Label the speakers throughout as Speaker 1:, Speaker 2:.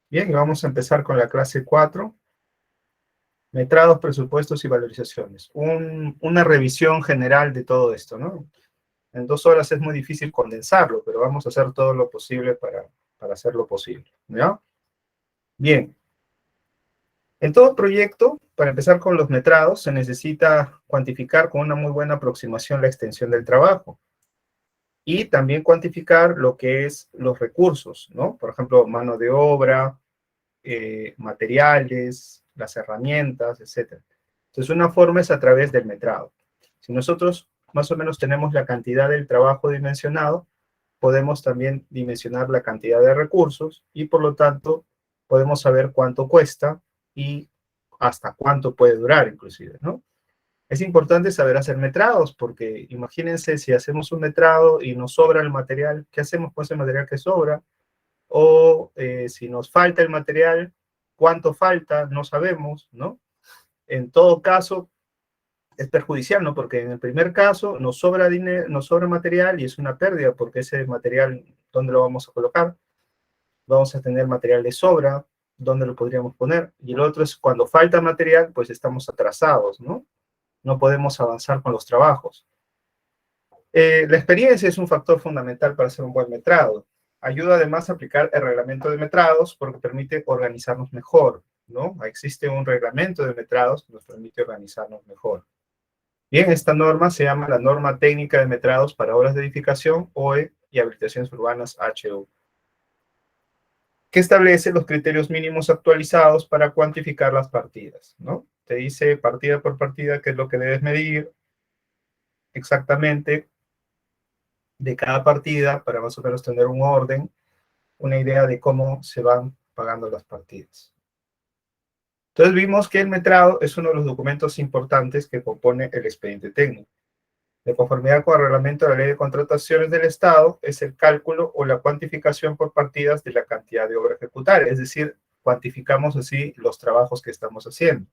Speaker 1: Bien, y vamos a empezar con la clase 4, metrados, presupuestos y valorizaciones. Una revisión general de todo esto, ¿no? En 2 horas es muy difícil condensarlo, pero vamos a hacer todo lo posible para hacerlo posible, ¿ya? Bien, en todo proyecto, para empezar con los metrados, se necesita cuantificar con una muy buena aproximación la extensión del trabajo y también cuantificar lo que es los recursos, ¿no? Por ejemplo, mano de obra, materiales, las herramientas, etcétera. Entonces, una forma es a través del metrado. Si nosotros más o menos tenemos la cantidad del trabajo dimensionado, podemos también dimensionar la cantidad de recursos y por lo tanto podemos saber cuánto cuesta y hasta cuánto puede durar inclusive, ¿no? Es importante saber hacer metrados porque imagínense si hacemos un metrado y nos sobra el material, ¿qué hacemos con ese material que sobra? O si nos falta el material, ¿cuánto falta? No sabemos, ¿no? En todo caso, es perjudicial, ¿no? Porque en el primer caso nos sobra dinero, nos sobra material y es una pérdida porque ese material, ¿dónde lo vamos a colocar? Vamos a tener material de sobra, ¿dónde lo podríamos poner? Y el otro es cuando falta material, pues estamos atrasados, ¿no? No podemos avanzar con los trabajos. La experiencia es un factor fundamental para hacer un buen metrado. Ayuda además a aplicar el reglamento de metrados porque permite organizarnos mejor, ¿no? Existe un reglamento de metrados que nos permite organizarnos mejor. Bien, esta norma se llama la Norma Técnica de Metrados para Obras de Edificación, OE, y Habilitaciones Urbanas, HU, que establece los criterios mínimos actualizados para cuantificar las partidas, ¿no? Te dice partida por partida qué es lo que debes medir exactamente de cada partida para más o menos tener un orden, una idea de cómo se van pagando las partidas. Entonces vimos que el metrado es uno de los documentos importantes que compone el expediente técnico. De conformidad con el reglamento de la Ley de Contrataciones del Estado, es el cálculo o la cuantificación por partidas de la cantidad de obra a ejecutar, es decir, cuantificamos así los trabajos que estamos haciendo.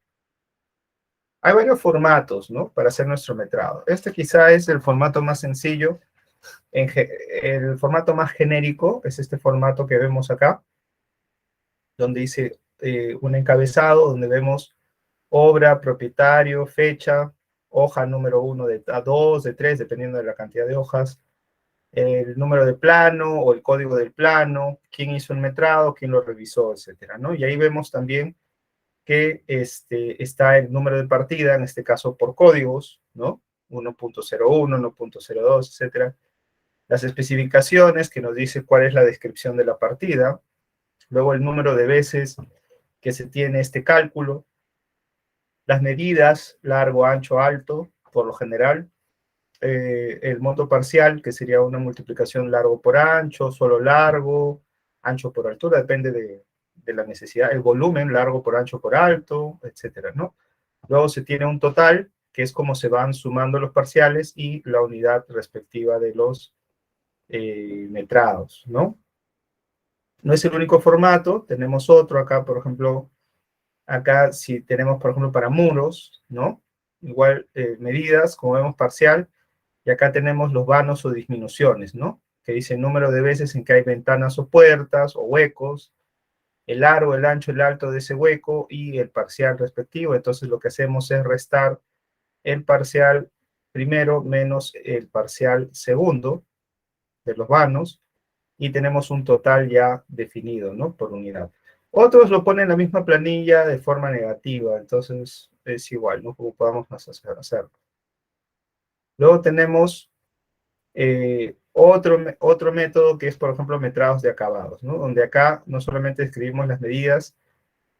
Speaker 1: Hay varios formatos, ¿no?, para hacer nuestro metrado. Este quizá es el formato más sencillo. El formato más genérico es este formato que vemos acá, donde dice un encabezado, donde vemos obra, propietario, fecha, hoja número 1 de 2, de 3, dependiendo de la cantidad de hojas, el número de plano o el código del plano, quién hizo el metrado, quién lo revisó, etcétera, ¿no? Y ahí vemos también que está el número de partida, en este caso por códigos, ¿no? 1.01, 1.02, etcétera. Las especificaciones que nos dice cuál es la descripción de la partida, luego el número de veces que se tiene este cálculo, las medidas, largo, ancho, alto, por lo general, el monto parcial, que sería una multiplicación largo por ancho, solo largo, ancho por altura, depende de la necesidad, el volumen, largo por ancho por alto, etcétera, ¿no? Luego se tiene un total, que es como se van sumando los parciales y la unidad respectiva de los metrados, ¿no? No es el único formato, tenemos otro acá, por ejemplo, acá si tenemos, por ejemplo, para muros, ¿no? Igual medidas, como vemos, parcial, y acá tenemos los vanos o disminuciones, ¿no? Que dice el número de veces en que hay ventanas o puertas o huecos, el largo, el ancho, el alto de ese hueco y el parcial respectivo. Entonces lo que hacemos es restar el parcial primero menos el parcial segundo de los vanos y tenemos un total ya definido, ¿no? Por unidad. Otros lo ponen en la misma planilla de forma negativa, entonces es igual, ¿no? Como podamos hacerlo. Luego tenemos otro método que es, por ejemplo, metrados de acabados, ¿no? Donde acá no solamente escribimos las medidas,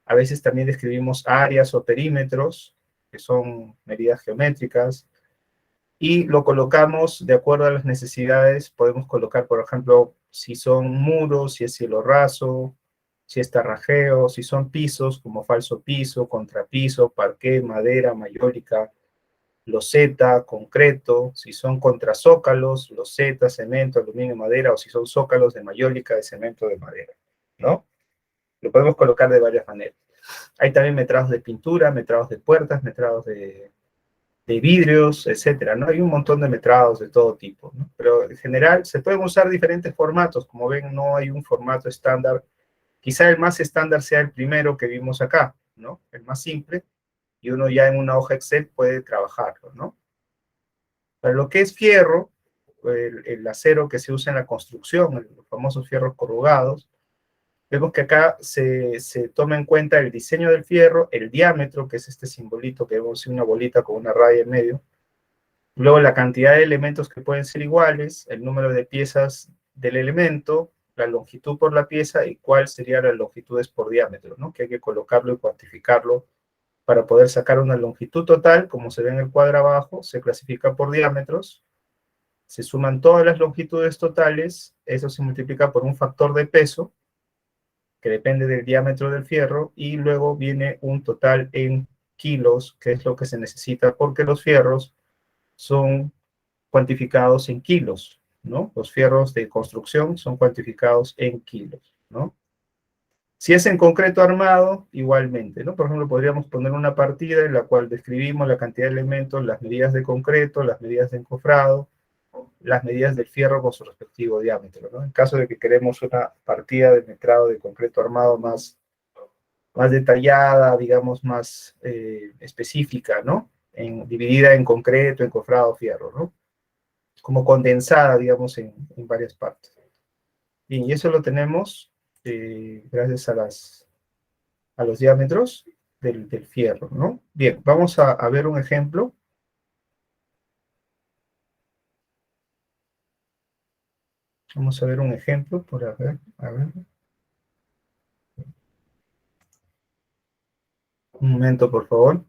Speaker 1: a veces también describimos áreas o perímetros, que son medidas geométricas, y lo colocamos de acuerdo a las necesidades. Podemos colocar, por ejemplo, si son muros, si es cielo raso, si es tarrajeo, si son pisos, como falso piso, contrapiso, parqué, madera, mayólica, loseta, concreto, si son contrazócalos, loseta, cemento, aluminio, madera, o si son zócalos de mayólica, de cemento, de madera, ¿no? Lo podemos colocar de varias maneras. Hay también metrados de pintura, metrados de puertas, metrados de vidrios, etcétera, ¿no? Hay un montón de metrados de todo tipo, ¿no? Pero en general se pueden usar diferentes formatos. Como ven, no hay un formato estándar Quizá el más estándar sea el primero que vimos acá, ¿no? El más simple, y uno ya en una hoja Excel puede trabajarlo, ¿no? Para lo que es fierro, el acero que se usa en la construcción, los famosos fierros corrugados, vemos que acá se toma en cuenta el diseño del fierro, el diámetro, que es este simbolito que vemos en una bolita con una raya en medio, luego la cantidad de elementos que pueden ser iguales, el número de piezas del elemento, la longitud por la pieza y cuál serían las longitudes por diámetro, ¿no? Que hay que colocarlo y cuantificarlo para poder sacar una longitud total, como se ve en el cuadro abajo, se clasifica por diámetros, se suman todas las longitudes totales, eso se multiplica por un factor de peso, que depende del diámetro del fierro, y luego viene un total en kilos, que es lo que se necesita, porque los fierros son cuantificados en kilos, ¿no? Los fierros de construcción son cuantificados en kilos, ¿no? Si es en concreto armado, igualmente, ¿no? Por ejemplo, podríamos poner una partida en la cual describimos la cantidad de elementos, las medidas de concreto, las medidas de encofrado, las medidas del fierro con su respectivo diámetro, ¿no? En caso de que queremos una partida de metrado de concreto armado más detallada, digamos, más específica, ¿no? Dividida en concreto, encofrado, fierro, ¿no? Como condensada, digamos, en varias partes. Bien, y eso lo tenemos gracias a los diámetros del fierro, ¿no? Bien, vamos a ver un ejemplo. Vamos a ver un ejemplo, por a ver. Un momento, por favor.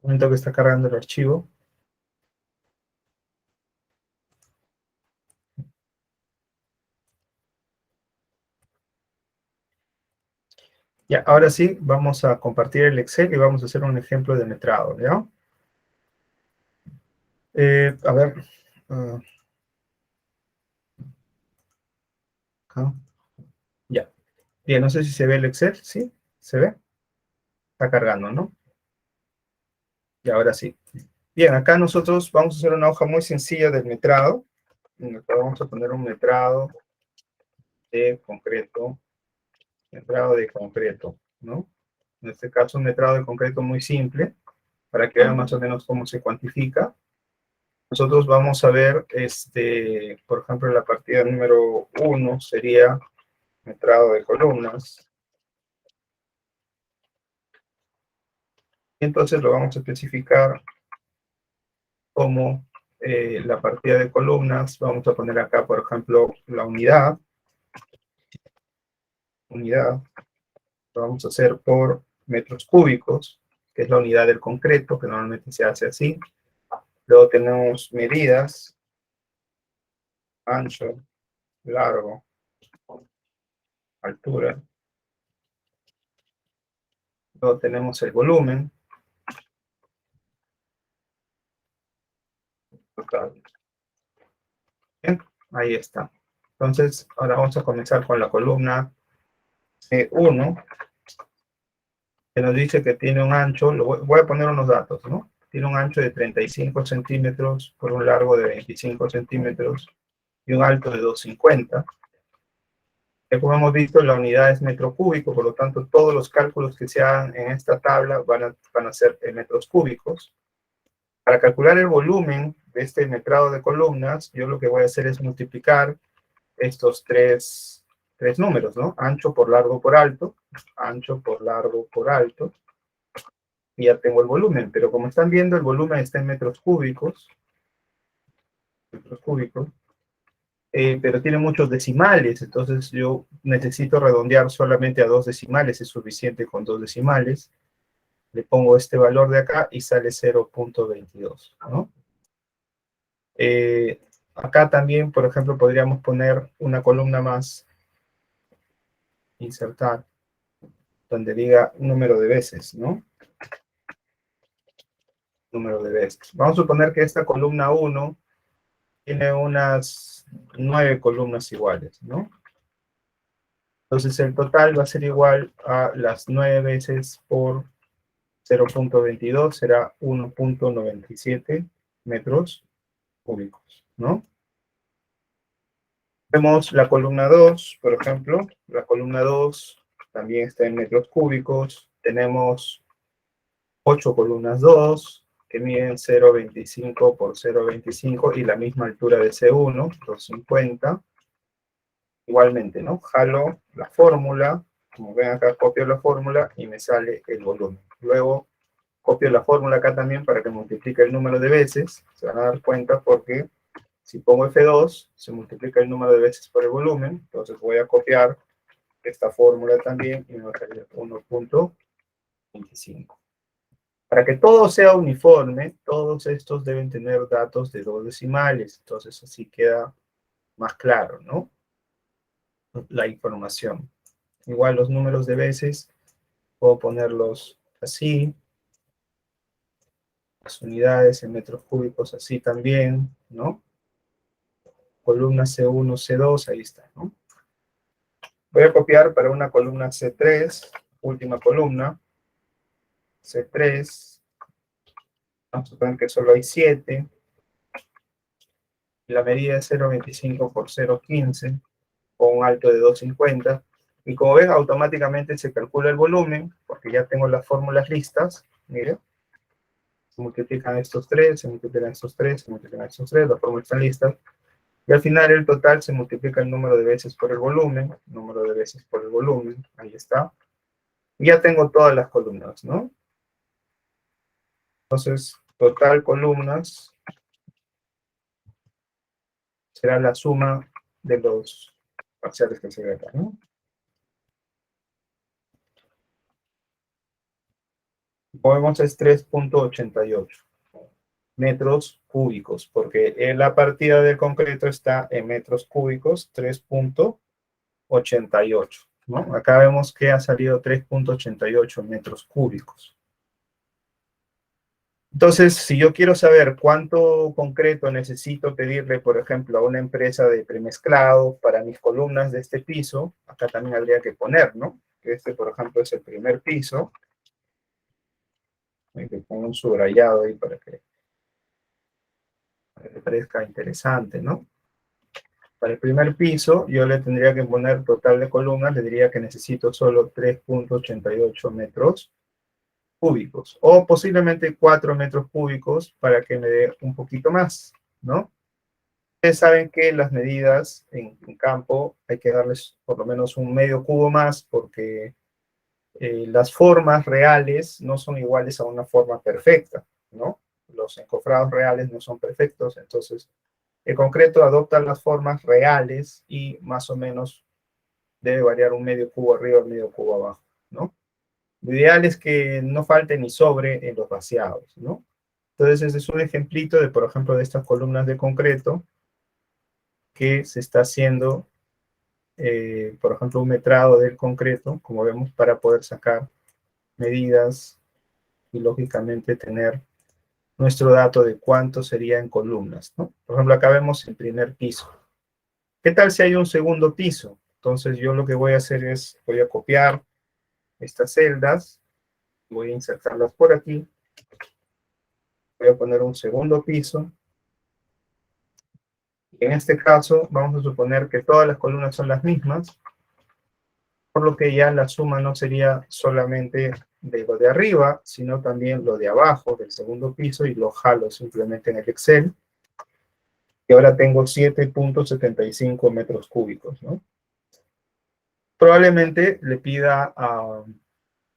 Speaker 1: Comento que está cargando el archivo. Ya, ahora sí, vamos a compartir el Excel y vamos a hacer un ejemplo de metrado, ¿ya? A ver, ah, acá. Ya. Bien, no sé si se ve el Excel, ¿sí? ¿Se ve? Está cargando, ¿no? Y ahora sí. Bien, acá nosotros vamos a hacer una hoja muy sencilla del metrado. Acá vamos a poner un metrado de concreto, ¿no? En este caso, un metrado de concreto muy simple, para que vean más o menos cómo se cuantifica. Nosotros vamos a ver, por ejemplo, la partida número 1 sería metrado de columnas. Y entonces lo vamos a especificar como la partida de columnas. Vamos a poner acá, por ejemplo, la unidad. Lo vamos a hacer por metros cúbicos, que es la unidad del concreto, que normalmente se hace así. Luego tenemos medidas, ancho, largo, altura. Luego tenemos el volumen total. Bien, ahí está. Entonces, ahora vamos a comenzar con la columna C1, que nos dice que tiene un ancho, voy a poner unos datos, ¿no? Tiene un ancho de 35 centímetros por un largo de 25 centímetros y un alto de 2,50. Como hemos visto, la unidad es metro cúbico, por lo tanto, todos los cálculos que se hagan en esta tabla van a ser en metros cúbicos. Para calcular el volumen de este metrado de columnas, yo lo que voy a hacer es multiplicar estos tres números, ¿no? Ancho por largo por alto, ancho por largo por alto, y ya tengo el volumen. Pero como están viendo, el volumen está en metros cúbicos, pero tiene muchos decimales, entonces yo necesito redondear solamente a 2 decimales, es suficiente con 2 decimales. le pongo este valor de acá y sale 0.22, ¿no? Acá también, por ejemplo, podríamos poner una columna más, insertar, donde diga número de veces, ¿no? Número de veces. Vamos a suponer que esta columna 1 tiene unas 9 columnas iguales, ¿no? Entonces el total va a ser igual a las 9 veces por 0.22, será 1.97 metros cúbicos, ¿no? Vemos la columna 2, por ejemplo. La columna 2 también está en metros cúbicos. Tenemos 8 columnas 2 que miden 0.25 por 0.25 y la misma altura de C1, 250. Igualmente, ¿no? Jalo la fórmula, como ven acá, copio la fórmula y me sale el volumen. Luego copio la fórmula acá también para que multiplique el número de veces. Se van a dar cuenta porque si pongo F2, se multiplica el número de veces por el volumen. Entonces voy a copiar esta fórmula también y me va a salir 1.25. Para que todo sea uniforme, todos estos deben tener datos de 2 decimales. Entonces así queda más claro, ¿no? La información. Igual los números de veces, puedo ponerlos así. Las unidades en metros cúbicos así también, ¿no? Columna C1, C2, ahí está, ¿no? Voy a copiar para una columna C3, última columna, C3, vamos a suponer que solo hay 7, la medida es 0.25 por 0.15, con un alto de 2.50, y como ven, automáticamente se calcula el volumen, porque ya tengo las fórmulas listas, miren, se multiplican estos 3, se multiplican estos 3, se multiplican estos 3, las fórmulas están listas, y al final el total se multiplica el número de veces por el volumen, número de veces por el volumen, ahí está. Y ya tengo todas las columnas, ¿no? Entonces, total columnas será la suma de los parciales que se ve acá, ¿no? Como vemos es 3.88 metros cúbicos, porque la partida del concreto está en metros cúbicos, 3.88, ¿no? Acá vemos que ha salido 3.88 metros cúbicos. Entonces, si yo quiero saber cuánto concreto necesito pedirle, por ejemplo, a una empresa de premezclado para mis columnas de este piso, acá también habría que poner, ¿no? Que este, por ejemplo, es el primer piso. Hay que poner un subrayado ahí para que parezca interesante, ¿no? Para el primer piso, yo le tendría que poner total de columnas, le diría que necesito solo 3.88 metros cúbicos, o posiblemente 4 metros cúbicos para que me dé un poquito más, ¿no? Ustedes saben que las medidas en campo hay que darles por lo menos un medio cubo más porque las formas reales no son iguales a una forma perfecta, ¿no? Los encofrados reales no son perfectos, entonces el concreto adopta las formas reales y más o menos debe variar un medio cubo arriba, medio cubo abajo, ¿no? Lo ideal es que no falte ni sobre en los vaciados, ¿no? Entonces ese es un ejemplito de, por ejemplo, de estas columnas de concreto que se está haciendo, por ejemplo, un metrado del concreto, como vemos, para poder sacar medidas y lógicamente tener nuestro dato de cuánto sería en columnas, ¿no? Por ejemplo, acá vemos el primer piso. ¿Qué tal si hay un segundo piso? Entonces yo lo que voy a hacer es, voy a copiar estas celdas, voy a insertarlas por aquí, voy a poner un segundo piso, y en este caso vamos a suponer que todas las columnas son las mismas, por lo que ya la suma no sería solamente de lo de arriba, sino también lo de abajo, del segundo piso, y lo jalo simplemente en el Excel, y ahora tengo 7.75 metros cúbicos, ¿no? Probablemente le pida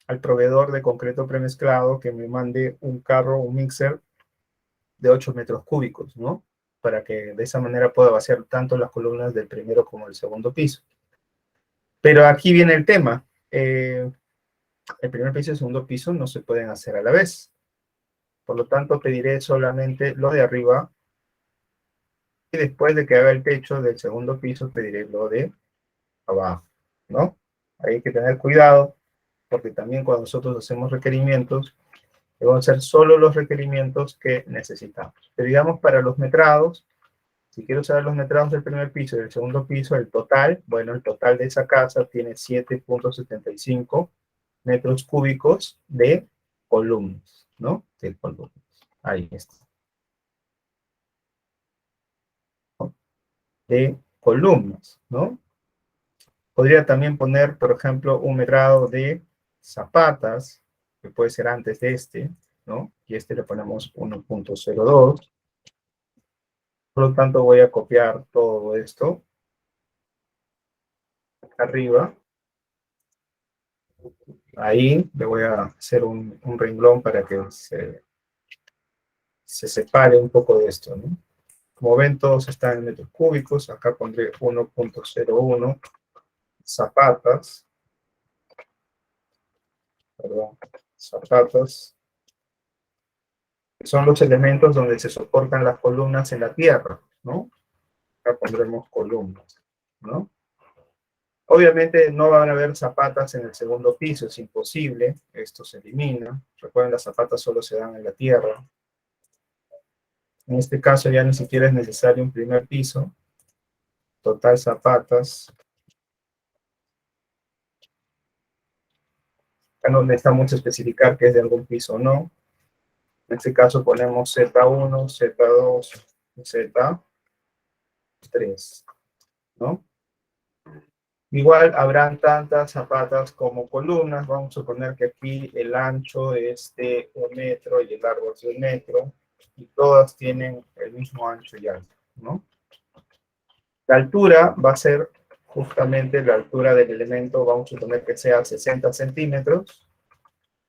Speaker 1: al proveedor de concreto premezclado que me mande un carro, un mixer de 8 metros cúbicos, ¿no? Para que de esa manera pueda vaciar tanto las columnas del primero como del segundo piso. Pero aquí viene el tema. el primer piso y el segundo piso no se pueden hacer a la vez. Por lo tanto, pediré solamente lo de arriba y después de que haga el techo del segundo piso, pediré lo de abajo, ¿no? Hay que tener cuidado porque también cuando nosotros hacemos requerimientos, debemos hacer solo los requerimientos que necesitamos. Pero digamos, para los metrados, si quiero saber los metrados del primer piso y del segundo piso, el total, bueno, el total de esa casa tiene 7.75 metros cúbicos de columnas, ¿no? De columnas. Ahí está. De columnas, ¿no? Podría también poner, por ejemplo, un metrado de zapatas, que puede ser antes de este, ¿no? Y este le ponemos 1.02. Por lo tanto, voy a copiar todo esto arriba. Ahí le voy a hacer un renglón para que se separe un poco de esto, ¿no? Como ven, todos están en metros cúbicos. Acá pondré 1.01 zapatas, perdón, zapatas, que son los elementos donde se soportan las columnas en la tierra, ¿no? Acá pondremos columnas, ¿no? Obviamente no van a haber zapatas en el segundo piso, es imposible, esto se elimina. Recuerden, las zapatas solo se dan en la tierra. En este caso ya ni siquiera es necesario un primer piso. Total zapatas. Acá no necesitamos especificar que es de algún piso o no. En este caso ponemos Z1, Z2, Z3, ¿no? Igual habrán tantas zapatas como columnas. Vamos a suponer que aquí el ancho es de 1 metro y el largo es de 1 metro. Y todas tienen el mismo ancho y alto, ¿no? La altura va a ser justamente la altura del elemento. Vamos a suponer que sea 60 centímetros.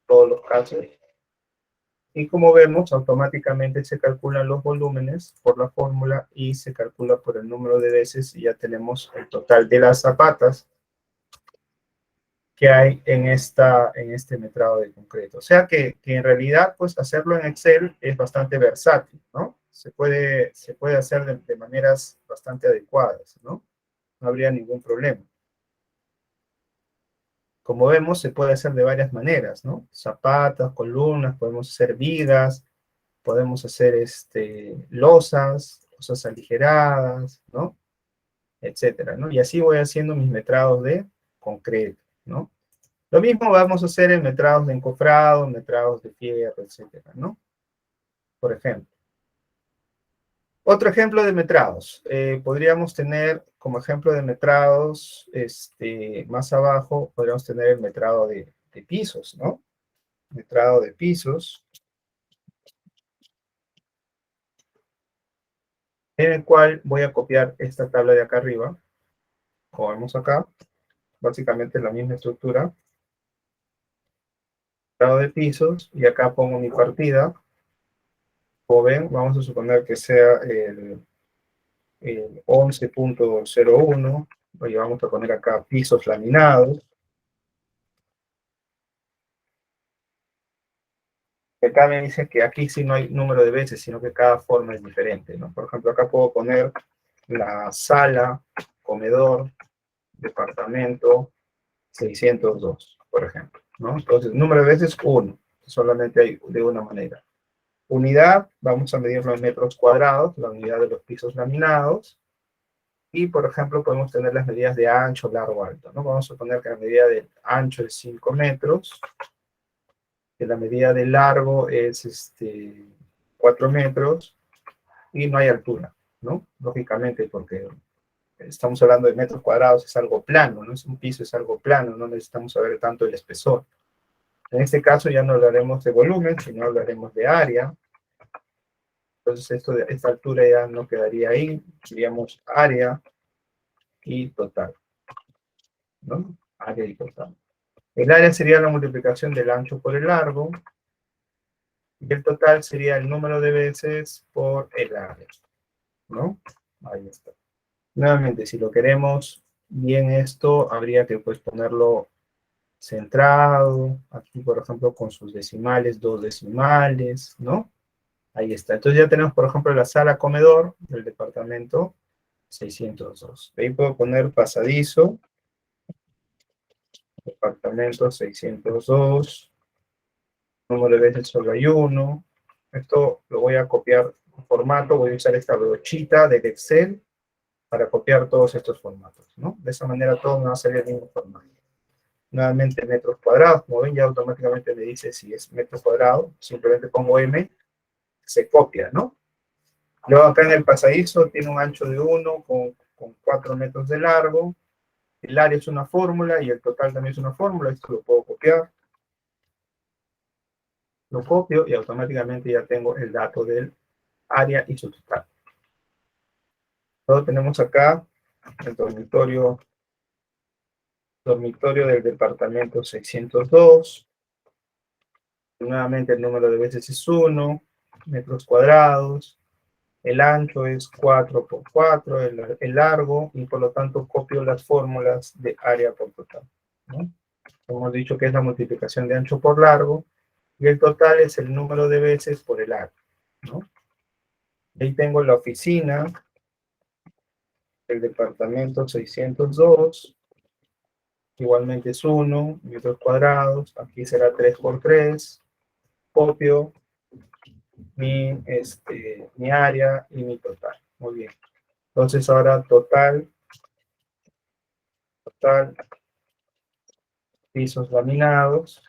Speaker 1: Todos los casos. Y como vemos, automáticamente se calculan los volúmenes por la fórmula y se calcula por el número de veces y ya tenemos el total de las zapatas que hay en este metrado de concreto. O sea que en realidad, pues hacerlo en Excel es bastante versátil, ¿no? Se puede hacer de maneras bastante adecuadas, ¿no? No habría ningún problema. Como vemos, se puede hacer de varias maneras, ¿no? Zapatas, columnas, podemos hacer vigas, podemos hacer losas, cosas aligeradas, ¿no? Etcétera, ¿no? Y así voy haciendo mis metrados de concreto, ¿no? Lo mismo vamos a hacer en metrados de encofrado, metrados de fierro, etcétera, ¿no? Por ejemplo. Otro ejemplo de metrados. Podríamos tener como ejemplo de metrados, más abajo, podríamos tener el metrado de pisos, ¿no? Metrado de pisos, en el cual voy a copiar esta tabla de acá arriba, como vemos acá, básicamente la misma estructura, metrado de pisos, y acá pongo mi partida. Como ven, vamos a suponer que sea el 11.01, y vamos a poner acá pisos laminados. Acá me dice que aquí sí no hay número de veces, sino que cada forma es diferente, ¿no? Por ejemplo, acá puedo poner la sala, comedor, departamento 602, por ejemplo, ¿no? Entonces, número de veces 1, solamente hay de una manera. Unidad, vamos a medirlo en metros cuadrados, la unidad de los pisos laminados. Y, por ejemplo, podemos tener las medidas de ancho, largo, alto, ¿no? Vamos a suponer que la medida de ancho es 5 metros, que la medida de largo es 4 metros, y no hay altura, ¿no? Lógicamente, porque estamos hablando de metros cuadrados, es algo plano, ¿no? Es un piso, es algo plano, no necesitamos saber tanto el espesor. En este caso ya no hablaremos de volumen, sino hablaremos de área. Entonces esta altura ya no quedaría ahí, diríamos área y total, ¿no? Área y total. El área sería la multiplicación del ancho por el largo, y el total sería el número de veces por el área, ¿no? Ahí está. Nuevamente, si lo queremos bien esto, habría que pues ponerlo centrado, aquí por ejemplo con sus decimales, 2 decimales, ¿no? Ahí está. Entonces ya tenemos por ejemplo la sala comedor del departamento 602. Ahí puedo poner pasadizo, departamento 602, número de veces solo hay uno. Esto lo voy a copiar en formato, voy a usar esta brochita del Excel para copiar todos estos formatos, ¿no? De esa manera todo me va a salir el mismo formato. Nuevamente metros cuadrados, como ven ya automáticamente me dice si es metro cuadrado, simplemente pongo M, se copia, ¿no? Luego acá en el pasadizo tiene un ancho de 1 con 4 metros de largo, el área es una fórmula y el total también es una fórmula, esto lo puedo copiar, lo copio y automáticamente ya tengo el dato del área y su total. Luego tenemos acá el dormitorio del departamento 602. Nuevamente el número de veces es 1, metros cuadrados. El ancho es 4 por 4, el largo, y por lo tanto copio las fórmulas de área por total, ¿no? Hemos dicho que es la multiplicación de ancho por largo, y el total es el número de veces por el área, ¿no? Ahí tengo la oficina, el departamento 602, igualmente es 1, metros cuadrados, aquí será 3 por 3, copio mi área y mi total. Muy bien. Entonces ahora total, pisos laminados,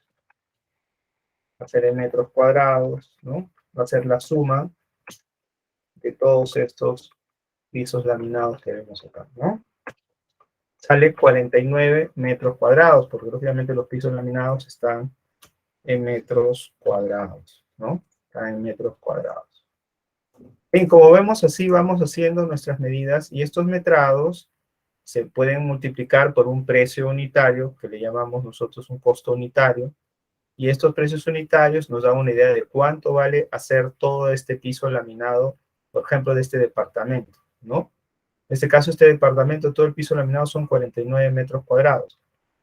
Speaker 1: va a ser en metros cuadrados, ¿no? Va a ser la suma de todos estos pisos laminados que vemos acá, ¿no? Sale 49 metros cuadrados, porque lógicamente los pisos laminados están en metros cuadrados, ¿no? Están en metros cuadrados. Bien, como vemos así, vamos haciendo nuestras medidas y estos metrados se pueden multiplicar por un precio unitario, que le llamamos nosotros un costo unitario, y estos precios unitarios nos dan una idea de cuánto vale hacer todo este piso laminado, por ejemplo, de este departamento, ¿no? En este caso, este departamento, todo el piso laminado son 49 metros cuadrados.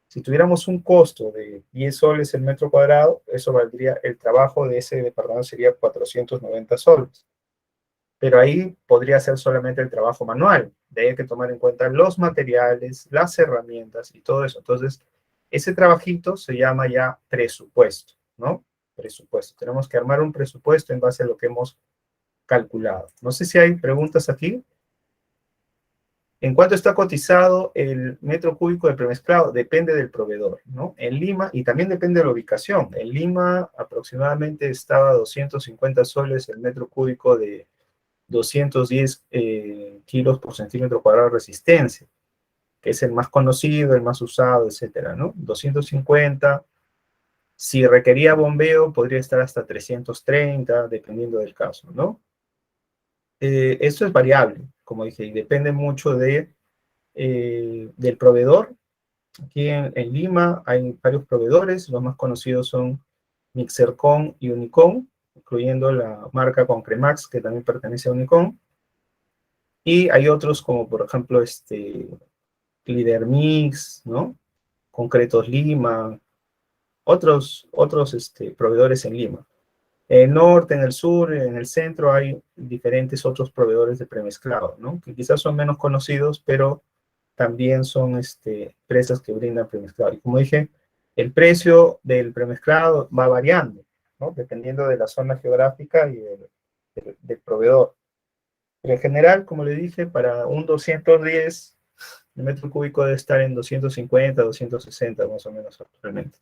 Speaker 1: Si tuviéramos un costo de 10 soles el metro cuadrado, eso valdría, el trabajo de ese departamento sería 490 soles. Pero ahí podría ser solamente el trabajo manual. De ahí hay que tomar en cuenta los materiales, las herramientas y todo eso. Entonces, ese trabajito se llama ya presupuesto, ¿no? Presupuesto. Tenemos que armar un presupuesto en base a lo que hemos calculado. No sé si hay preguntas aquí. ¿En cuánto está cotizado el metro cúbico de premezclado? Depende del proveedor, ¿no? En Lima, y también depende de la ubicación. En Lima aproximadamente estaba 250 soles el metro cúbico de 210 kilos por centímetro cuadrado de resistencia, que es el más conocido, el más usado, etcétera, ¿no? 250. Si requería bombeo, podría estar hasta 330, dependiendo del caso, ¿no? Esto es variable, como dije, y depende mucho del proveedor. Aquí en Lima hay varios proveedores, los más conocidos son Mixercon y Unicon, incluyendo la marca Concremax, que también pertenece a Unicon. Y hay otros como, por ejemplo, Líder Mix, ¿no? Concretos Lima, otros proveedores en Lima. En el norte, en el sur, en el centro hay diferentes otros proveedores de premezclado, ¿no? Que quizás son menos conocidos, pero también son empresas que brindan premezclado. Y como dije, el precio del premezclado va variando, ¿no? Dependiendo de la zona geográfica y del proveedor. Pero en general, como le dije, para un 210, el metro cúbico debe estar en 250, 260 más o menos actualmente.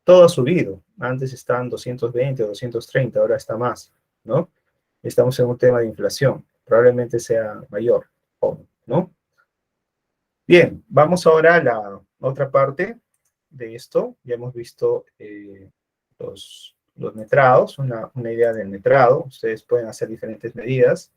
Speaker 1: Todo ha subido. Antes estaban 220 o 230, ahora está más, ¿no? Estamos en un tema de inflación. Probablemente sea mayor, ¿no? Bien, vamos ahora a la otra parte de esto. Ya hemos visto los metrados, una idea del metrado. Ustedes pueden hacer diferentes medidas.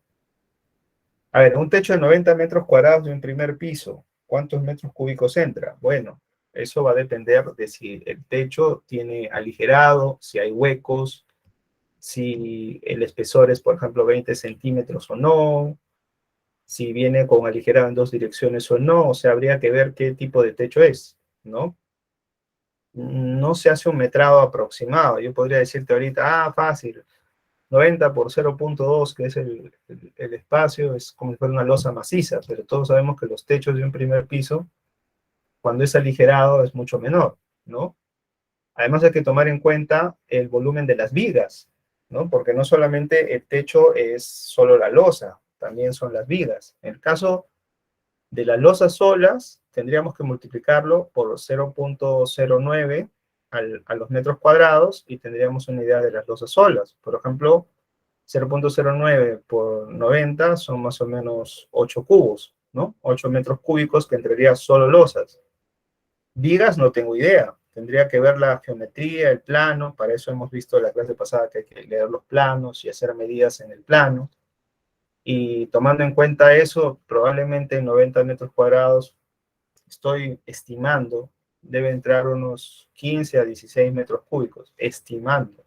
Speaker 1: A ver, un techo de 90 metros cuadrados de un primer piso, ¿cuántos metros cúbicos entra? Bueno, eso va a depender de si el techo tiene aligerado, si hay huecos, si el espesor es, por ejemplo, 20 centímetros o no, si viene con aligerado en dos direcciones o no, o sea, habría que ver qué tipo de techo es, ¿no? no se hace un metrado aproximado. Yo podría decirte ahorita, fácil, 90 por 0.2, que es el espacio, es como si fuera una losa maciza, pero todos sabemos que los techos de un primer piso, cuando es aligerado, es mucho menor, ¿no? Además hay que tomar en cuenta el volumen de las vigas, ¿no? Porque no solamente el techo es solo la losa, también son las vigas. En el caso de las losas solas, tendríamos que multiplicarlo por 0.09 a los metros cuadrados y tendríamos una idea de las losas solas. Por ejemplo, 0.09 por 90 son más o menos 8 cubos, ¿no? 8 metros cúbicos que entraría solo losas. Vigas no tengo idea. Tendría que ver la geometría, el plano. Para eso hemos visto la clase pasada que hay que leer los planos y hacer medidas en el plano. Y tomando en cuenta eso, probablemente en 90 metros cuadrados, estoy estimando, debe entrar unos 15 a 16 metros cúbicos, estimando.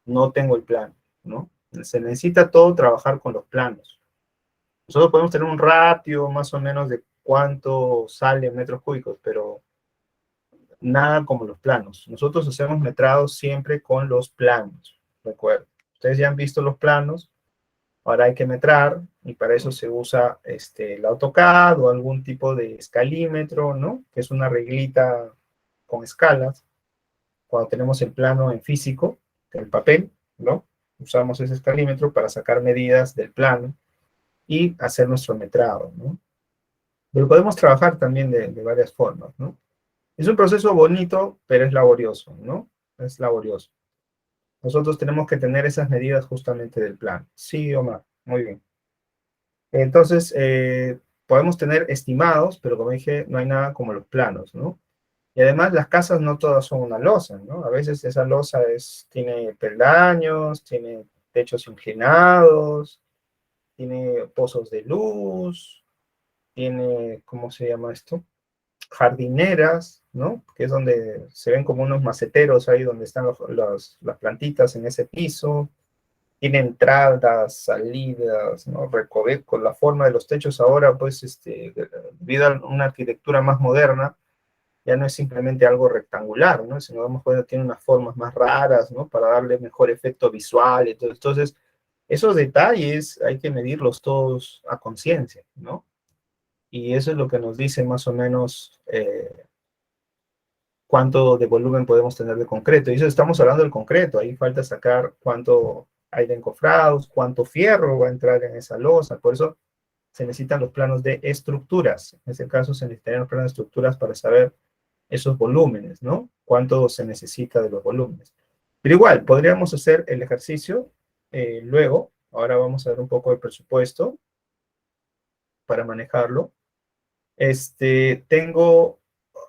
Speaker 1: No tengo el plano, ¿no? Se necesita todo trabajar con los planos. Nosotros podemos tener un ratio más o menos de cuánto sale en metros cúbicos, pero nada como los planos. Nosotros hacemos metrados siempre con los planos, recuerden. Ustedes ya han visto los planos, ahora hay que metrar, y para eso se usa el AutoCAD o algún tipo de escalímetro, ¿no? Que es una reglita con escalas. Cuando tenemos el plano en físico, en papel, ¿no? Usamos ese escalímetro para sacar medidas del plano y hacer nuestro metrado, ¿no? Pero podemos trabajar también de varias formas, ¿no? Es un proceso bonito, pero es laborioso, ¿no? Es laborioso. Nosotros tenemos que tener esas medidas justamente del plano. Sí, Omar, muy bien. Entonces, podemos tener estimados, pero como dije, no hay nada como los planos, ¿no? Y además las casas no todas son una losa, ¿no? A veces esa losa tiene peldaños, tiene techos inclinados, tiene pozos de luz, tiene, ¿cómo se llama esto? Jardineras, ¿no? Que es donde se ven como unos maceteros ahí donde están las plantitas en ese piso. Tiene entradas, salidas, ¿no? Recovecos, la forma de los techos ahora, pues, debido a una arquitectura más moderna, ya no es simplemente algo rectangular, ¿no? Sino a lo mejor tiene unas formas más raras, ¿no? Para darle mejor efecto visual. Entonces, esos detalles hay que medirlos todos a conciencia, ¿no? Y eso es lo que nos dice más o menos cuánto de volumen podemos tener de concreto. Y eso estamos hablando del concreto, ahí falta sacar cuánto hay de encofrados, cuánto fierro va a entrar en esa losa. Por eso se necesitan los planos de estructuras. En este caso se necesitan los planos de estructuras para saber esos volúmenes, ¿no? Cuánto se necesita de los volúmenes. Pero igual, podríamos hacer el ejercicio luego. Ahora vamos a ver un poco el presupuesto para manejarlo. Tengo,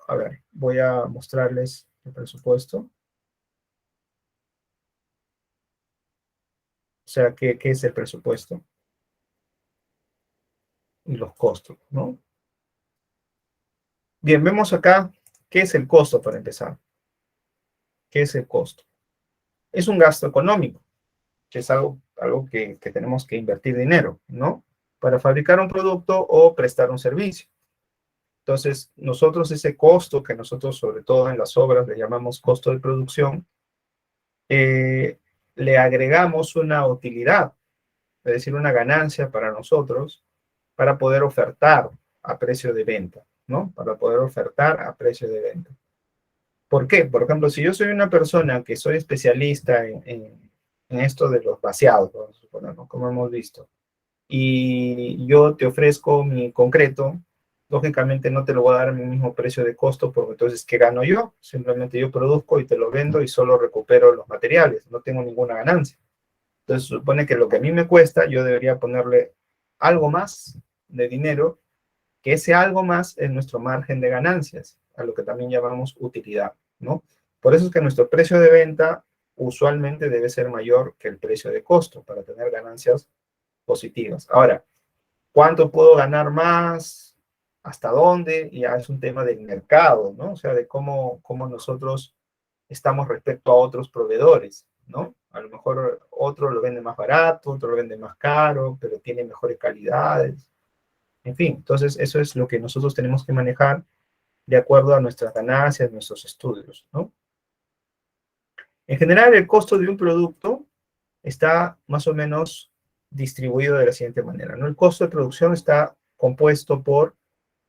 Speaker 1: a ver, voy a mostrarles el presupuesto. O sea, ¿qué es el presupuesto? Y los costos, ¿no? Bien, vemos acá qué es el costo para empezar. ¿Qué es el costo? Es un gasto económico, que es algo que tenemos que invertir dinero, ¿no? Para fabricar un producto o prestar un servicio. Entonces, nosotros ese costo que nosotros, sobre todo en las obras, le llamamos costo de producción, le agregamos una utilidad, es decir, una ganancia para nosotros, para poder ofertar a precio de venta, ¿no? Para poder ofertar a precio de venta. ¿Por qué? Por ejemplo, si yo soy una persona que soy especialista en esto de los vaciados, vamos a suponer, ¿no? Como hemos visto, y yo te ofrezco mi concreto, lógicamente no te lo voy a dar a mi mismo precio de costo, porque entonces, ¿qué gano yo? Simplemente yo produzco y te lo vendo y solo recupero los materiales, no tengo ninguna ganancia. Entonces, supone que lo que a mí me cuesta, yo debería ponerle algo más de dinero, que ese algo más es nuestro margen de ganancias, a lo que también llamamos utilidad, ¿no? Por eso es que nuestro precio de venta usualmente debe ser mayor que el precio de costo para tener ganancias positivas. Ahora, ¿cuánto puedo ganar más? ¿Hasta dónde? Ya es un tema del mercado, ¿no? O sea, de cómo nosotros estamos respecto a otros proveedores, ¿no? A lo mejor otro lo vende más barato, otro lo vende más caro, pero tiene mejores calidades. En fin, entonces eso es lo que nosotros tenemos que manejar de acuerdo a nuestras ganancias, nuestros estudios, ¿no? En general, el costo de un producto está más o menos distribuido de la siguiente manera, ¿no? El costo de producción está compuesto por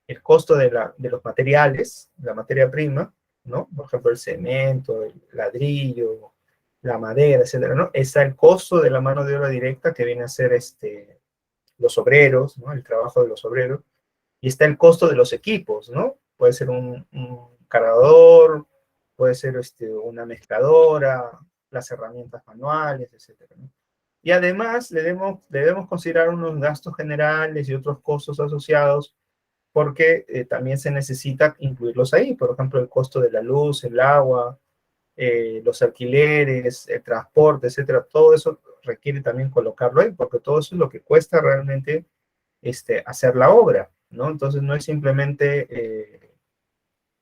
Speaker 1: el costo de los materiales, la materia prima, ¿no? Por ejemplo, el cemento, el ladrillo, la madera, etcétera, ¿no? Está el costo de la mano de obra directa que viene a ser los obreros, ¿no? El trabajo de los obreros. Y está el costo de los equipos, ¿no? Puede ser un cargador, puede ser una mezcladora, las herramientas manuales, etcétera, ¿no? Y además debemos considerar unos gastos generales y otros costos asociados porque también se necesita incluirlos ahí. Por ejemplo, el costo de la luz, el agua, los alquileres, el transporte, etcétera. Todo eso requiere también colocarlo ahí, porque todo eso es lo que cuesta realmente hacer la obra, ¿no? Entonces no es simplemente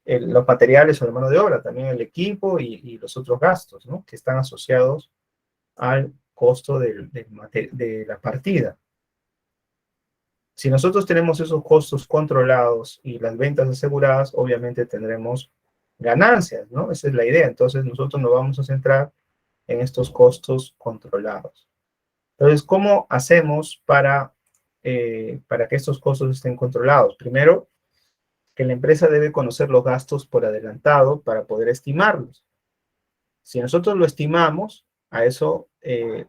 Speaker 1: los materiales o la mano de obra, también el equipo y los otros gastos, ¿no? Que están asociados al costo de la partida. Si nosotros tenemos esos costos controlados y las ventas aseguradas, obviamente tendremos ganancias, ¿no? Esa es la idea. Entonces nosotros nos vamos a centrar en estos costos controlados. Entonces, ¿cómo hacemos para que estos costos estén controlados? Primero, que la empresa debe conocer los gastos por adelantado para poder estimarlos. Si nosotros lo estimamos, a eso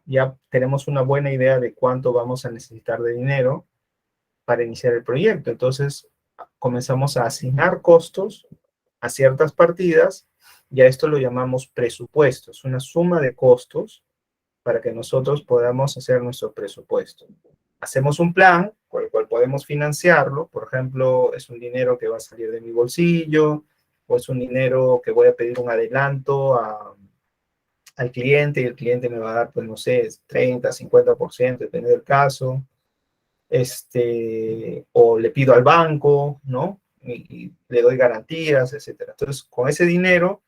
Speaker 1: ya tenemos una buena idea de cuánto vamos a necesitar de dinero para iniciar el proyecto. Entonces, comenzamos a asignar costos a ciertas partidas y a esto lo llamamos presupuesto. Es una suma de costos para que nosotros podamos hacer nuestro presupuesto. Hacemos un plan con el cual podemos financiarlo. Por ejemplo, es un dinero que va a salir de mi bolsillo o es un dinero que voy a pedir un adelanto al cliente y el cliente me va a dar, pues no sé, 30, 50%, depende del caso. O le pido al banco, ¿no? Y le doy garantías, etcétera. Entonces, con ese dinero,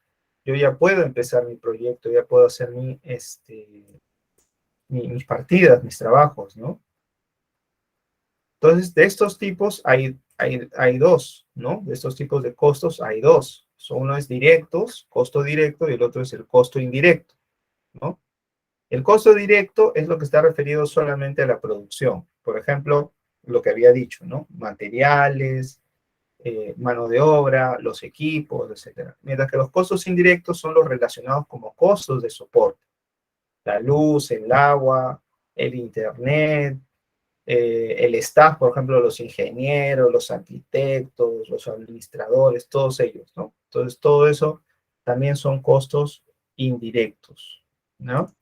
Speaker 1: yo ya puedo empezar mi proyecto, ya puedo hacer mis partidas, mis trabajos, ¿no? Entonces, de estos tipos hay dos, ¿no? De estos tipos de costos hay dos. Uno es directos, costo directo, y el otro es el costo indirecto, ¿no? El costo directo es lo que está referido solamente a la producción. Por ejemplo, lo que había dicho, ¿no? Materiales, mano de obra, los equipos, etcétera. Mientras que los costos indirectos son los relacionados como costos de soporte. La luz, el agua, el internet, el staff, por ejemplo, los ingenieros, los arquitectos, los administradores, todos ellos, ¿no? Entonces, todo eso también son costos indirectos, ¿no?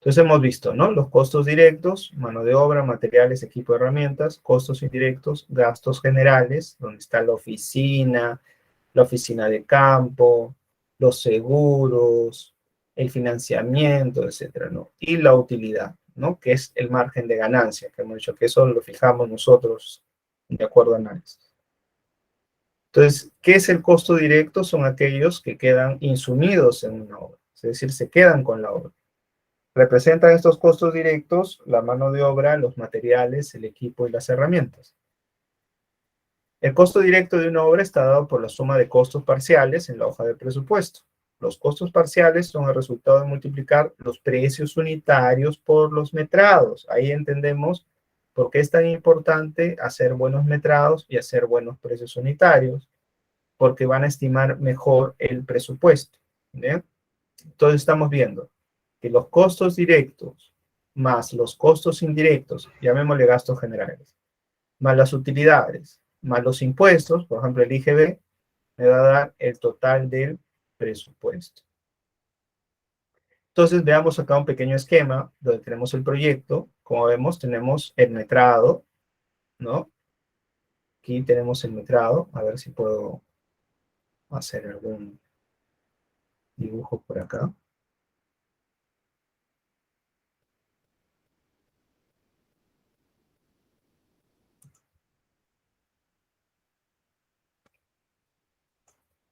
Speaker 1: Entonces hemos visto, ¿no? Los costos directos, mano de obra, materiales, equipo, herramientas, costos indirectos, gastos generales, donde está la oficina de campo, los seguros, el financiamiento, etcétera, ¿no? Y la utilidad, ¿no? Que es el margen de ganancia, que hemos dicho que eso lo fijamos nosotros de acuerdo a análisis. Entonces, ¿qué es el costo directo? Son aquellos que quedan insumidos en una obra, es decir, se quedan con la obra. Representan estos costos directos la mano de obra, los materiales, el equipo y las herramientas. El costo directo de una obra está dado por la suma de costos parciales en la hoja de presupuesto. Los costos parciales son el resultado de multiplicar los precios unitarios por los metrados. Ahí entendemos por qué es tan importante hacer buenos metrados y hacer buenos precios unitarios, porque van a estimar mejor el presupuesto. ¿Bien? Entonces estamos viendo que los costos directos más los costos indirectos, llamémosle gastos generales, más las utilidades, más los impuestos, por ejemplo el IGB, me va a dar el total del presupuesto. Entonces veamos acá un pequeño esquema donde tenemos el proyecto. Como vemos, tenemos el metrado, ¿no? Aquí tenemos el metrado. A ver si puedo hacer algún dibujo por acá.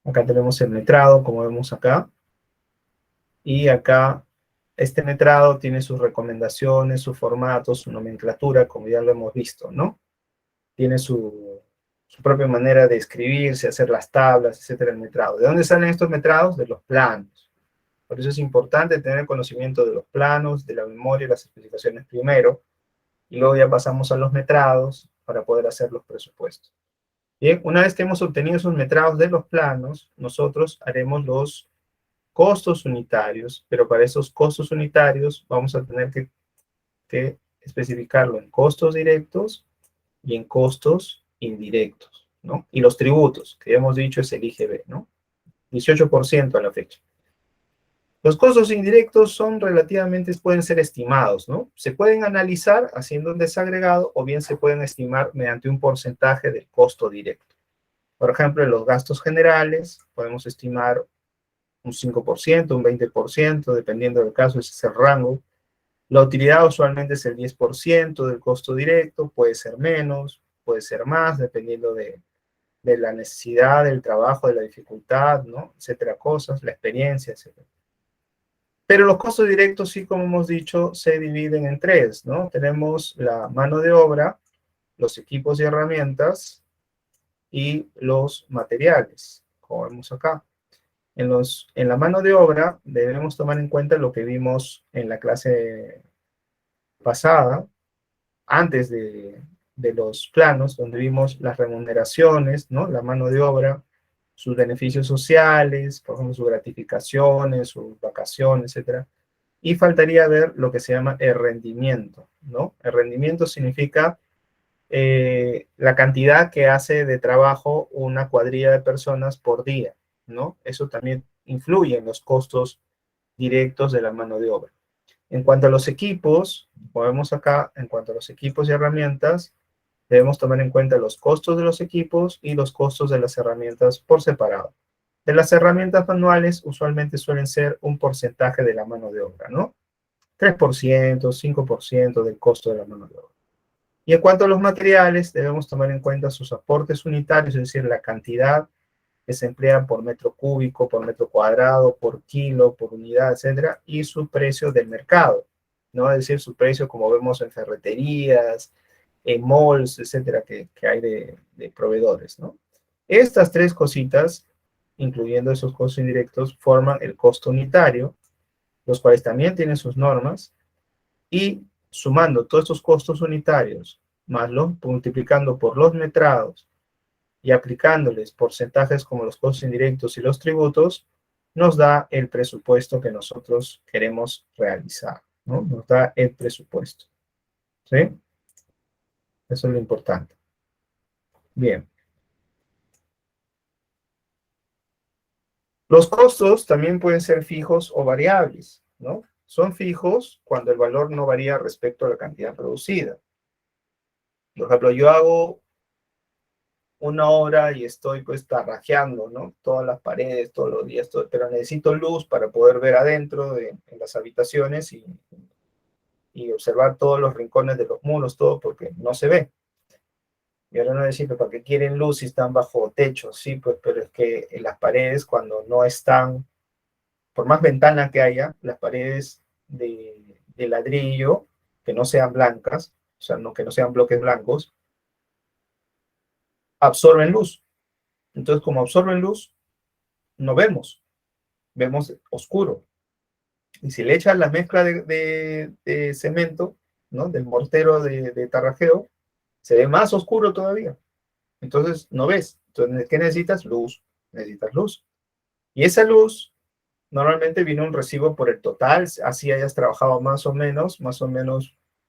Speaker 1: Acá tenemos el metrado, como vemos acá. Y acá, este metrado tiene sus recomendaciones, su formato, su nomenclatura, como ya lo hemos visto, ¿no? Tiene su propia manera de escribirse, hacer las tablas, etcétera, el metrado. ¿De dónde salen estos metrados? De los planos. Por eso es importante tener conocimiento de los planos, de la memoria y las especificaciones primero, y luego ya pasamos a los metrados para poder hacer los presupuestos. Bien, una vez que hemos obtenido esos metrados de los planos, nosotros haremos los costos unitarios, pero para esos costos unitarios vamos a tener que especificarlo en costos directos y en costos indirectos, ¿no? Y los tributos, que ya hemos dicho es el IGB, ¿no? 18% a la fecha. Los costos indirectos son relativamente, pueden ser estimados, ¿no? Se pueden analizar haciendo un desagregado o bien se pueden estimar mediante un porcentaje del costo directo. Por ejemplo, en los gastos generales podemos estimar un 5%, un 20%, dependiendo del caso, ese es el rango. La utilidad usualmente es el 10% del costo directo, puede ser menos, puede ser más, dependiendo de la necesidad, del trabajo, de la dificultad, ¿no? Etcétera, cosas, la experiencia, etcétera. Pero los costos directos, sí, como hemos dicho, se dividen en tres, ¿no? Tenemos la mano de obra, los equipos y herramientas y los materiales, como vemos acá. En la mano de obra debemos tomar en cuenta lo que vimos en la clase pasada, antes de los planos, donde vimos las remuneraciones, ¿no? La mano de obra, sus beneficios sociales, por ejemplo, sus gratificaciones, sus vacaciones, etcétera. Y faltaría ver lo que se llama el rendimiento, ¿no? El rendimiento significa la cantidad que hace de trabajo una cuadrilla de personas por día, ¿no? Eso también influye en los costos directos de la mano de obra. En cuanto a los equipos, como vemos acá, en cuanto a los equipos y herramientas, debemos tomar en cuenta los costos de los equipos y los costos de las herramientas por separado. De las herramientas manuales, usualmente suelen ser un porcentaje de la mano de obra, ¿no? 3%, 5% del costo de la mano de obra. Y en cuanto a los materiales, debemos tomar en cuenta sus aportes unitarios, es decir, la cantidad que se emplea por metro cúbico, por metro cuadrado, por kilo, por unidad, etcétera, y su precio del mercado, ¿no? Es decir, su precio como vemos en ferreterías, en malls, etcétera, que hay de proveedores, ¿no? Estas tres cositas, incluyendo esos costos indirectos, forman el costo unitario, los cuales también tienen sus normas, y sumando todos estos costos unitarios, más multiplicando por los metrados, y aplicándoles porcentajes como los costos indirectos y los tributos, nos da el presupuesto que nosotros queremos realizar, ¿no? Nos da el presupuesto, ¿sí? Eso es lo importante. Bien. Los costos también pueden ser fijos o variables, ¿no? Son fijos cuando el valor no varía respecto a la cantidad producida. Por ejemplo, yo hago una obra y estoy pues tarrajeando, ¿no? Todas las paredes, todos los días, pero necesito luz para poder ver adentro en las habitaciones y observar todos los rincones de los muros, todo porque no se ve. Y ahora no decir, ¿para qué quieren luz si están bajo techo? Sí, pues, pero es que en las paredes cuando no están, por más ventana que haya, las paredes de ladrillo, que no sean blancas, o sea, no, que no sean bloques blancos, absorben luz. Entonces, como absorben luz, no vemos, vemos oscuro. Y si le echas la mezcla de cemento, ¿no? Del mortero de tarrajeo, se ve más oscuro todavía. Entonces, no ves. Entonces, ¿qué necesitas? Luz. Necesitas luz. Y esa luz, normalmente viene un recibo por el total, así hayas trabajado más o menos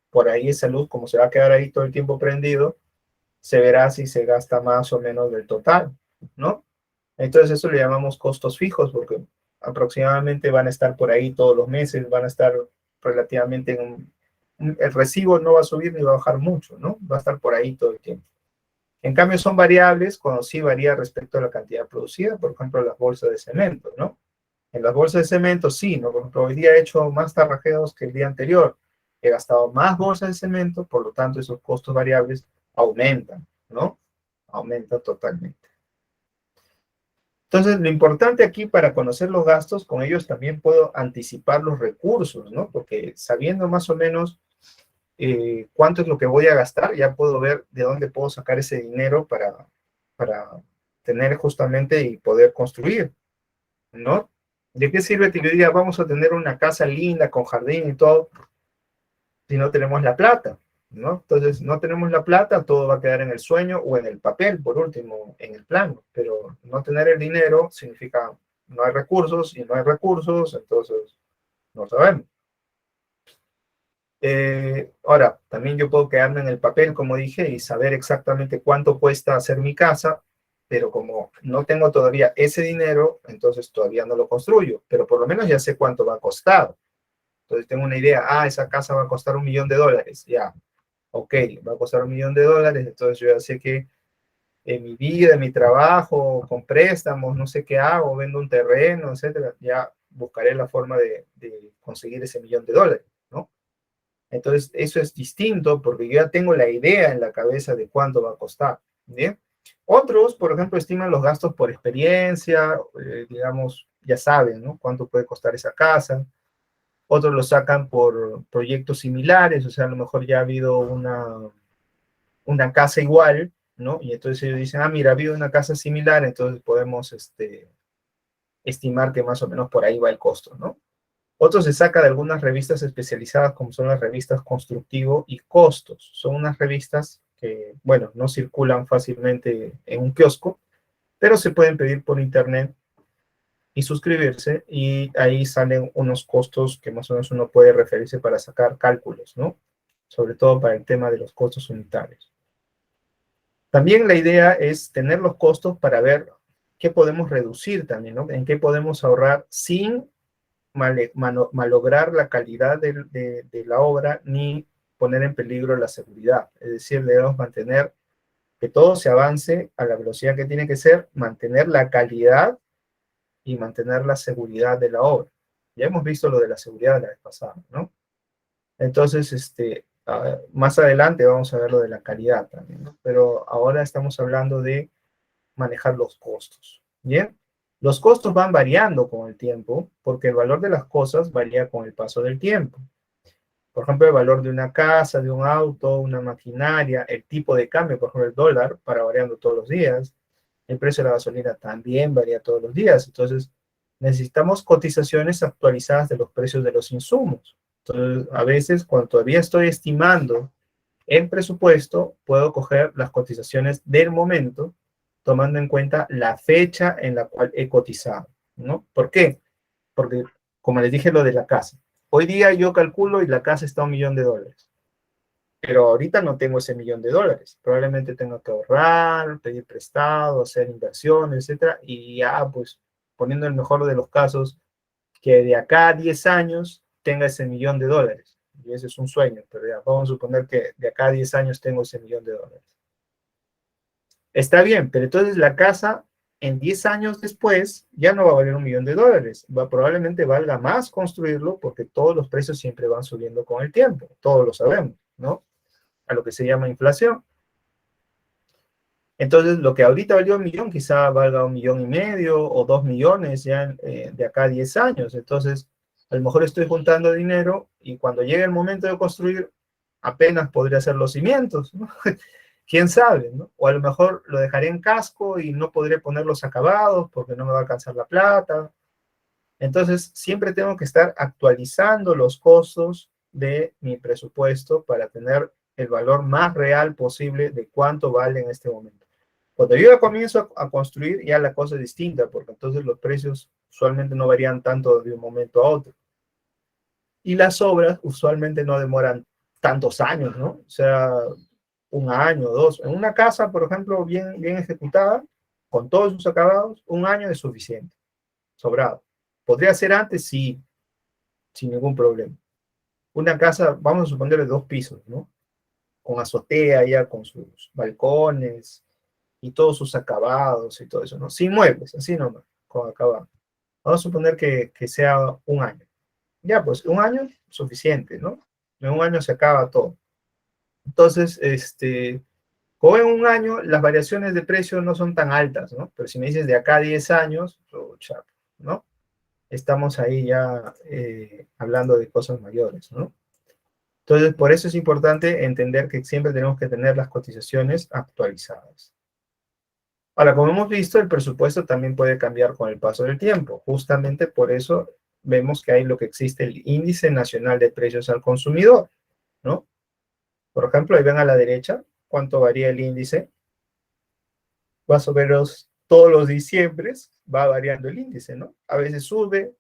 Speaker 1: por ahí esa luz, como se va a quedar ahí todo el tiempo prendido, se verá si se gasta más o menos del total, ¿no? Entonces eso le llamamos costos fijos, porque aproximadamente van a estar por ahí todos los meses, van a estar relativamente el recibo no va a subir ni va a bajar mucho, ¿no? Va a estar por ahí todo el tiempo. En cambio son variables cuando sí varía respecto a la cantidad producida, por ejemplo las bolsas de cemento, ¿no? En las bolsas de cemento sí, ¿no? Por ejemplo, hoy día he hecho más tarrajeos que el día anterior, he gastado más bolsas de cemento, por lo tanto esos costos variables aumentan, ¿no? Aumentan totalmente. Entonces, lo importante aquí para conocer los gastos, con ellos también puedo anticipar los recursos, ¿no? Porque sabiendo más o menos cuánto es lo que voy a gastar, ya puedo ver de dónde puedo sacar ese dinero para tener justamente y poder construir, ¿no? ¿De qué sirve que yo diga, vamos a tener una casa linda con jardín y todo, si no tenemos la plata, ¿no? Entonces, no tenemos la plata, todo va a quedar en el sueño o en el papel, por último, en el plano, pero no tener el dinero significa no hay recursos, y no hay recursos, entonces no sabemos. Ahora, también yo puedo quedarme en el papel, como dije, y saber exactamente cuánto cuesta hacer mi casa, pero como no tengo todavía ese dinero, entonces todavía no lo construyo, pero por lo menos ya sé cuánto va a costar. Entonces tengo una idea, esa casa va a costar $1.000.000, ya, ok, va a costar $1.000.000, entonces yo ya sé que en mi vida, en mi trabajo, con préstamos, no sé qué hago, vendo un terreno, etcétera, ya buscaré la forma de conseguir ese $1.000.000, ¿no? Entonces, eso es distinto porque yo ya tengo la idea en la cabeza de cuánto va a costar. ¿Bien? Otros, por ejemplo, estiman los gastos por experiencia, digamos, ya saben, ¿no? Cuánto puede costar esa casa. Otros lo sacan por proyectos similares, o sea, a lo mejor ya ha habido una casa igual, ¿no? Y entonces ellos dicen, mira, ha habido una casa similar, entonces podemos estimar que más o menos por ahí va el costo, ¿no? Otro se saca de algunas revistas especializadas, como son las revistas Constructivo y Costos. Son unas revistas que, bueno, no circulan fácilmente en un kiosco, pero se pueden pedir por internet y suscribirse, y ahí salen unos costos que más o menos uno puede referirse para sacar cálculos, ¿no? Sobre todo para el tema de los costos unitarios. También la idea es tener los costos para ver qué podemos reducir también, ¿no? En qué podemos ahorrar sin malograr la calidad de la obra ni poner en peligro la seguridad. Es decir, debemos mantener que todo se avance a la velocidad que tiene que ser, mantener la calidad y mantener la seguridad de la obra. Ya hemos visto lo de la seguridad la vez pasada, ¿no? Entonces, más adelante vamos a ver lo de la calidad también, ¿no? Pero ahora estamos hablando de manejar los costos. Bien, los costos van variando con el tiempo porque el valor de las cosas varía con el paso del tiempo. Por ejemplo, el valor de una casa, de un auto, una maquinaria, el tipo de cambio, por ejemplo, el dólar, para variando todos los días. El precio de la gasolina también varía todos los días. Entonces, necesitamos cotizaciones actualizadas de los precios de los insumos. Entonces, a veces, cuando todavía estoy estimando el presupuesto, puedo coger las cotizaciones del momento, tomando en cuenta la fecha en la cual he cotizado, ¿no? ¿Por qué? Porque, como les dije, lo de la casa. Hoy día yo calculo y la casa está a $1.000.000. Pero ahorita no tengo ese $1.000.000. Probablemente tengo que ahorrar, pedir prestado, hacer inversiones, etcétera. Y ya, pues, poniendo el mejor de los casos, que de acá a 10 años tenga ese $1.000.000. Y ese es un sueño, pero ya vamos a suponer que de acá a 10 años tengo ese $1.000.000. Está bien, pero entonces la casa en 10 años después ya no va a valer $1.000.000. Probablemente valga más construirlo porque todos los precios siempre van subiendo con el tiempo. Todos lo sabemos, ¿no? A lo que se llama inflación. Entonces, lo que ahorita valió 1.000.000, quizá valga 1.500.000 o 2 millones ya de acá a 10 años. Entonces, a lo mejor estoy juntando dinero y cuando llegue el momento de construir, apenas podría hacer los cimientos, ¿no? ¿Quién sabe, no? O a lo mejor lo dejaré en casco y no podré poner los acabados porque no me va a alcanzar la plata. Entonces, siempre tengo que estar actualizando los costos de mi presupuesto para tener el valor más real posible de cuánto vale en este momento. Cuando yo ya comienzo a construir, ya la cosa es distinta, porque entonces los precios usualmente no varían tanto de un momento a otro. Y las obras usualmente no demoran tantos años, ¿no? O sea, un año, dos. En una casa, por ejemplo, bien ejecutada, con todos sus acabados, un año es suficiente, sobrado. ¿Podría ser antes? Sí, sin ningún problema. Una casa, vamos a suponer de 2 pisos, ¿no? Con azotea ya, con sus balcones y todos sus acabados y todo eso, ¿no? Sin muebles, así nomás, con acabados. Vamos a suponer que sea un año. Ya, pues un año suficiente, ¿no? En un año se acaba todo. Entonces, como en un año las variaciones de precio no son tan altas, ¿no? Pero si me dices de acá a 10 años, ¿no? Estamos ahí ya hablando de cosas mayores, ¿no? Entonces, por eso es importante entender que siempre tenemos que tener las cotizaciones actualizadas. Ahora, como hemos visto, el presupuesto también puede cambiar con el paso del tiempo. Justamente por eso vemos que hay lo que existe el Índice Nacional de Precios al Consumidor, ¿no? Por ejemplo, ahí ven a la derecha cuánto varía el índice. Más o menos todos los diciembres va variando el índice, ¿no? A veces sube,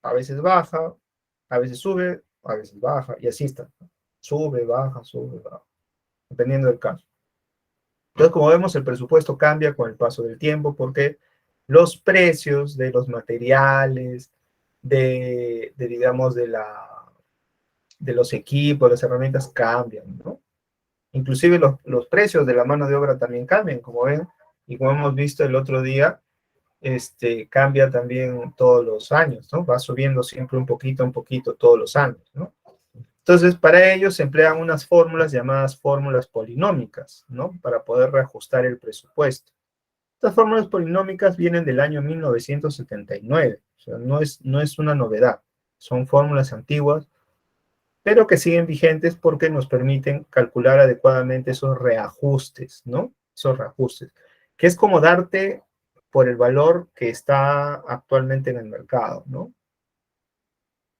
Speaker 1: a veces baja, a veces sube, a veces baja, y así está. Sube, baja, dependiendo del caso. Entonces, como vemos, el presupuesto cambia con el paso del tiempo porque los precios de los materiales, digamos, de los equipos, las herramientas cambian, ¿no? Inclusive los precios de la mano de obra también cambian, como ven, y como hemos visto el otro día, cambia también todos los años, ¿no? Va subiendo siempre un poquito todos los años, ¿no? Entonces, para ello se emplean unas fórmulas llamadas fórmulas polinómicas, ¿no? Para poder reajustar el presupuesto. Estas fórmulas polinómicas vienen del año 1979, o sea, no es una novedad. Son fórmulas antiguas, pero que siguen vigentes porque nos permiten calcular adecuadamente esos reajustes, ¿no? Esos reajustes, que es como darte por el valor que está actualmente en el mercado, ¿no?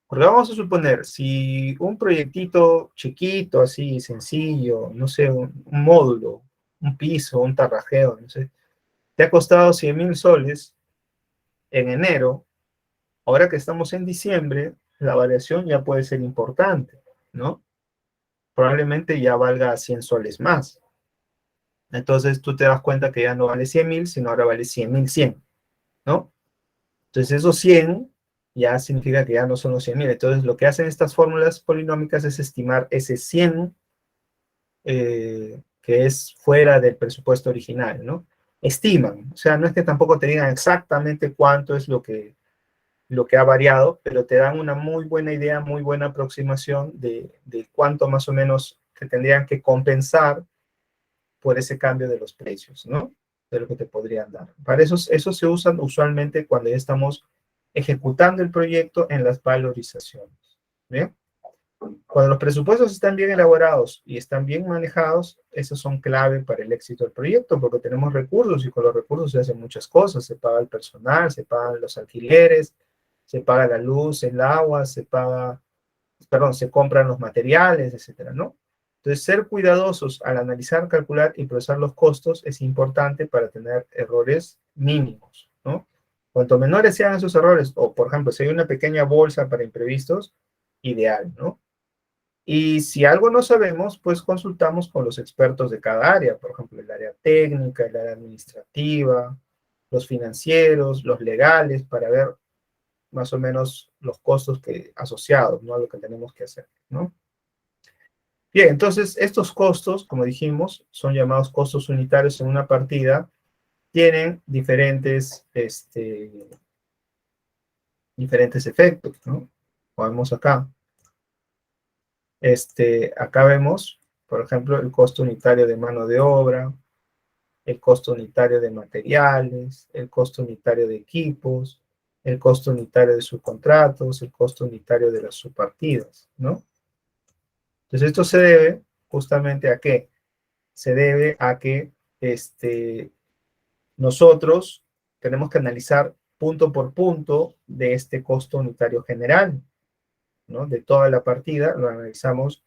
Speaker 1: Porque vamos a suponer, si un proyectito chiquito, así, sencillo, no sé, un módulo, un piso, un tarrajeo, no sé, te ha costado 100.000 soles en enero, ahora que estamos en diciembre, la variación ya puede ser importante, ¿no? Probablemente ya valga 100 soles más. Entonces tú te das cuenta que ya no vale 100.000, sino ahora vale 100.100, ¿no? Entonces esos 100 ya significa que ya no son los 100.000. Entonces lo que hacen estas fórmulas polinómicas es estimar ese 100 que es fuera del presupuesto original, ¿no? Estiman, o sea, no es que tampoco te digan exactamente cuánto es lo que ha variado, pero te dan una muy buena idea, muy buena aproximación de cuánto más o menos que tendrían que compensar por ese cambio de los precios, ¿no? De lo que te podrían dar. Para eso se usan usualmente cuando ya estamos ejecutando el proyecto en las valorizaciones. ¿Bien? Cuando los presupuestos están bien elaborados y están bien manejados, esos son clave para el éxito del proyecto, porque tenemos recursos y con los recursos se hacen muchas cosas. Se paga el personal, se pagan los alquileres, se paga la luz, el agua, se compran los materiales, etcétera, ¿no? Entonces, ser cuidadosos al analizar, calcular y procesar los costos es importante para tener errores mínimos, ¿no? Cuanto menores sean esos errores, o por ejemplo, si hay una pequeña bolsa para imprevistos, ideal, ¿no? Y si algo no sabemos, pues consultamos con los expertos de cada área, por ejemplo, el área técnica, el área administrativa, los financieros, los legales, para ver más o menos los costos asociados, ¿no? A lo que tenemos que hacer, ¿no? Bien, entonces estos costos, como dijimos, son llamados costos unitarios en una partida, tienen diferentes efectos, ¿no? Como vemos acá. Acá vemos, por ejemplo, el costo unitario de mano de obra, el costo unitario de materiales, el costo unitario de equipos, el costo unitario de subcontratos, el costo unitario de las subpartidas, ¿no? Entonces esto se debe justamente a qué? Se debe a que nosotros tenemos que analizar punto por punto de este costo unitario general, ¿no? De toda la partida, lo analizamos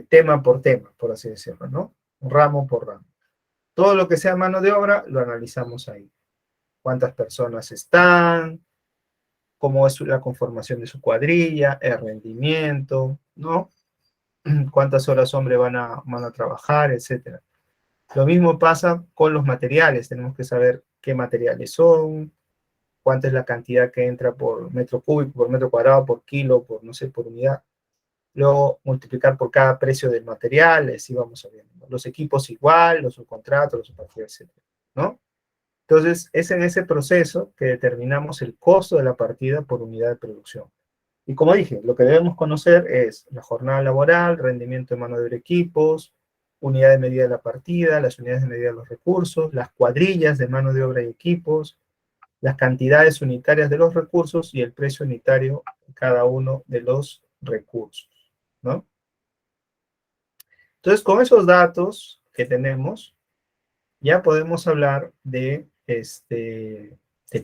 Speaker 1: tema por tema, por así decirlo, ¿no? Ramo por ramo. Todo lo que sea mano de obra, lo analizamos ahí. Cuántas personas están, cómo es la conformación de su cuadrilla, el rendimiento, ¿no? Cuántas horas hombre van a trabajar, etcétera. Lo mismo pasa con los materiales. Tenemos que saber qué materiales son, cuánta es la cantidad que entra por metro cúbico, por metro cuadrado, por kilo, por, no sé, por unidad. Luego multiplicar por cada precio del material, así vamos a ver. Los equipos igual, los subcontratos, los subpartidos, etc., ¿no? Entonces, es en ese proceso que determinamos el costo de la partida por unidad de producción. Y como dije, lo que debemos conocer es la jornada laboral, rendimiento de mano de obra, equipos, unidad de medida de la partida, las unidades de medida de los recursos, las cuadrillas de mano de obra y equipos, las cantidades unitarias de los recursos y el precio unitario de cada uno de los recursos, ¿no? Entonces, con esos datos que tenemos, ya podemos hablar de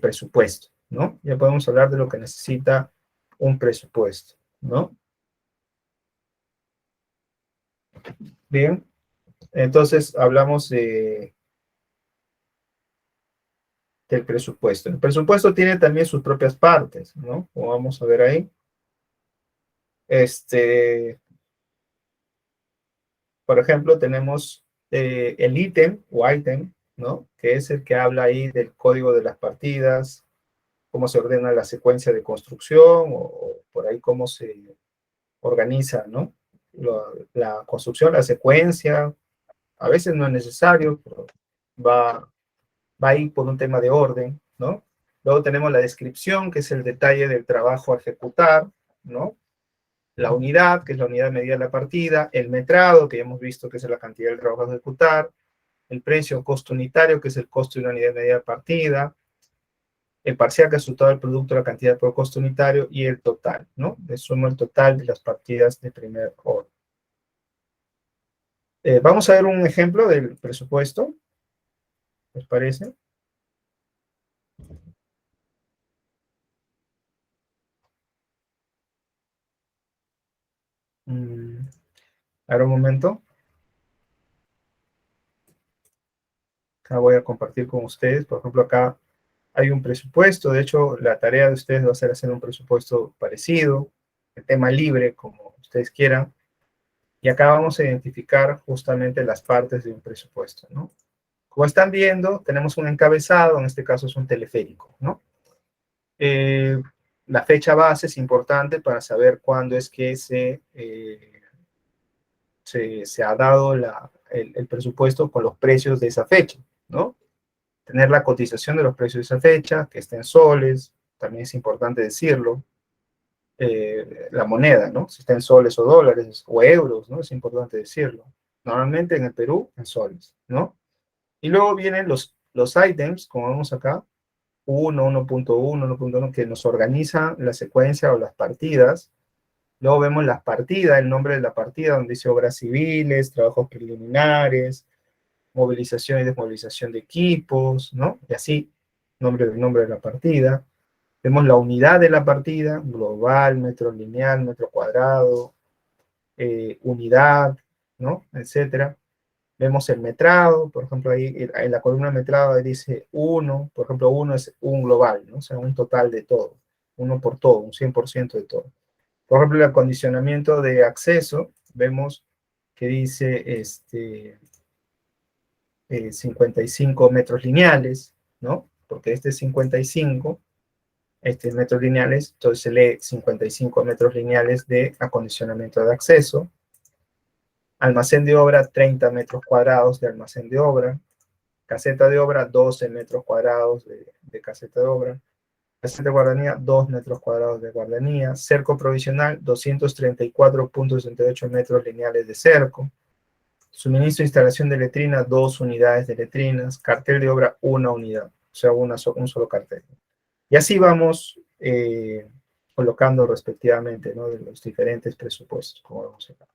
Speaker 1: presupuesto, ¿no? Ya podemos hablar de lo que necesita un presupuesto, ¿no? Bien, entonces hablamos del presupuesto. El presupuesto tiene también sus propias partes, ¿no? Como vamos a ver ahí. Este, por ejemplo, tenemos el ítem o item, ¿no? Que es el que habla ahí del código de las partidas, cómo se ordena la secuencia de construcción o por ahí cómo se organiza, ¿no? La construcción, la secuencia, a veces no es necesario, pero va, va ahí por un tema de orden, ¿no? Luego tenemos la descripción, que es el detalle del trabajo a ejecutar, ¿no? La unidad, que es la unidad medida de la partida, el metrado, que ya hemos visto que es la cantidad del trabajo a ejecutar, el precio o costo unitario, que es el costo de una unidad medida de partida, el parcial que es todo el producto, la cantidad por costo unitario y el total, ¿no? Le sumo el total de las partidas de primer orden. Vamos a ver un ejemplo del presupuesto, ¿les parece? Mm, Ahora un momento. Acá voy a compartir con ustedes. Por ejemplo, acá hay un presupuesto. De hecho, la tarea de ustedes va a ser hacer un presupuesto parecido, el tema libre, como ustedes quieran. Y acá vamos a identificar justamente las partes de un presupuesto, ¿no? Como están viendo, tenemos un encabezado, en este caso es un teleférico, ¿no? Eh, la fecha base es importante para saber cuándo es que se ha dado el presupuesto con los precios de esa fecha, ¿no? Tener la cotización de los precios de esa fecha, que esté en soles, también es importante decirlo, la moneda, ¿no? Si está en soles o dólares o euros, ¿no? Es importante decirlo. Normalmente en el Perú, en soles, ¿no? Y luego vienen los items, como vemos acá, 1.1, 1.1, que nos organizan la secuencia o las partidas. Luego vemos las partidas, el nombre de la partida, donde dice obras civiles, trabajos preliminares, movilización y desmovilización de equipos, ¿no? Y así, nombre de la partida. Vemos la unidad de la partida, global, metro lineal, metro cuadrado, unidad, ¿no? Etcétera. Vemos el metrado, por ejemplo, ahí en la columna metrado dice 1, por ejemplo, 1 es un global, ¿no? O sea, un total de todo, uno por todo, un 100% de todo. Por ejemplo, el acondicionamiento de acceso, vemos que dice 55 metros lineales, ¿no? Porque este es 55, metros lineales, entonces se lee 55 metros lineales de acondicionamiento de acceso. Almacén de obra, 30 metros cuadrados de almacén de obra. Caseta de obra, 12 metros cuadrados de caseta de obra. Caseta de guardería, 2 metros cuadrados de guardería. Cerco provisional, 234.68 metros lineales de cerco. Suministro e instalación de letrina, 2 unidades de letrinas. Cartel de obra, 1 unidad, o sea, un solo cartel. Y así vamos colocando respectivamente, ¿no? De los diferentes presupuestos, como vamos acá,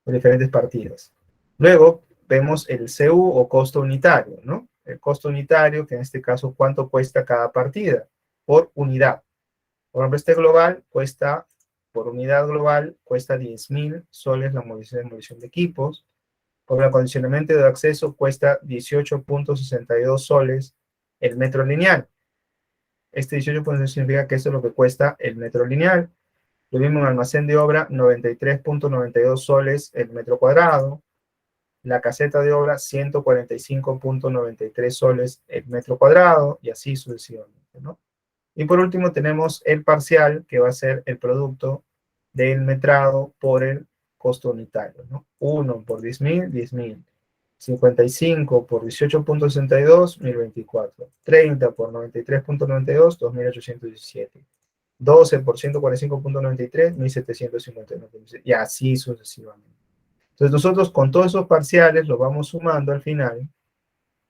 Speaker 1: los diferentes partidas. Luego vemos el CU o costo unitario, ¿no? El costo unitario, que en este caso, ¿cuánto cuesta cada partida? Por unidad. Por ejemplo, este global cuesta, por unidad global, cuesta 10.000 soles la movilización de equipos. Por el acondicionamiento de acceso cuesta 18.62 soles el metro lineal. Este 18.62 significa que esto es lo que cuesta el metro lineal. Lo mismo en almacén de obra, 93.92 soles el metro cuadrado. La caseta de obra, 145.93 soles el metro cuadrado, y así sucesivamente, ¿no? Y por último tenemos el parcial, que va a ser el producto del metrado por el costo unitario, ¿no? 1 por 10.000, 10.000. 55 por 18.62, 1024. 30 por 93.92, 2817. 12 por 145.93, 1759. Y así sucesivamente. Entonces nosotros con todos esos parciales los vamos sumando al final.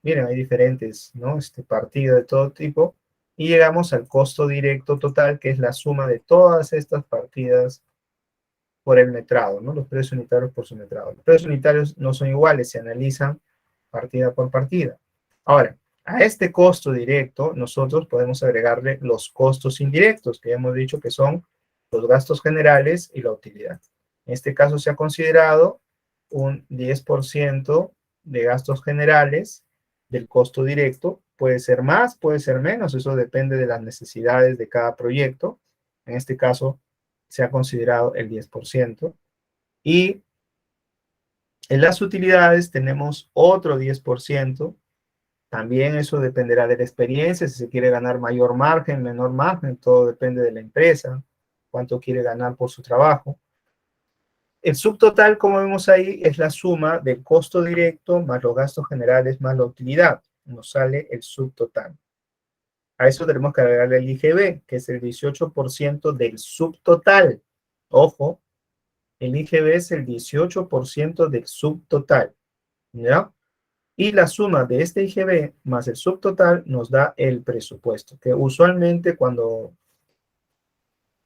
Speaker 1: Miren, hay diferentes, ¿no? Partidas de todo tipo. Y llegamos al costo directo total, que es la suma de todas estas partidas por el metrado, ¿no? Los precios unitarios por su metrado. Los precios unitarios no son iguales, se analizan partida por partida. Ahora, a este costo directo nosotros podemos agregarle los costos indirectos, que hemos dicho que son los gastos generales y la utilidad. En este caso se ha considerado un 10% de gastos generales del costo directo. Puede ser más, puede ser menos, eso depende de las necesidades de cada proyecto. En este caso se ha considerado el 10%. Y en las utilidades tenemos otro 10%. También eso dependerá de la experiencia, si se quiere ganar mayor margen, menor margen, todo depende de la empresa, cuánto quiere ganar por su trabajo. El subtotal, como vemos ahí, es la suma del costo directo más los gastos generales más la utilidad. Nos sale el subtotal. A eso tenemos que agregarle el IGB, que es el 18% del subtotal. Ojo, el IGB es el 18% del subtotal. ¿Ya? Y la suma de este IGB más el subtotal nos da el presupuesto, que usualmente cuando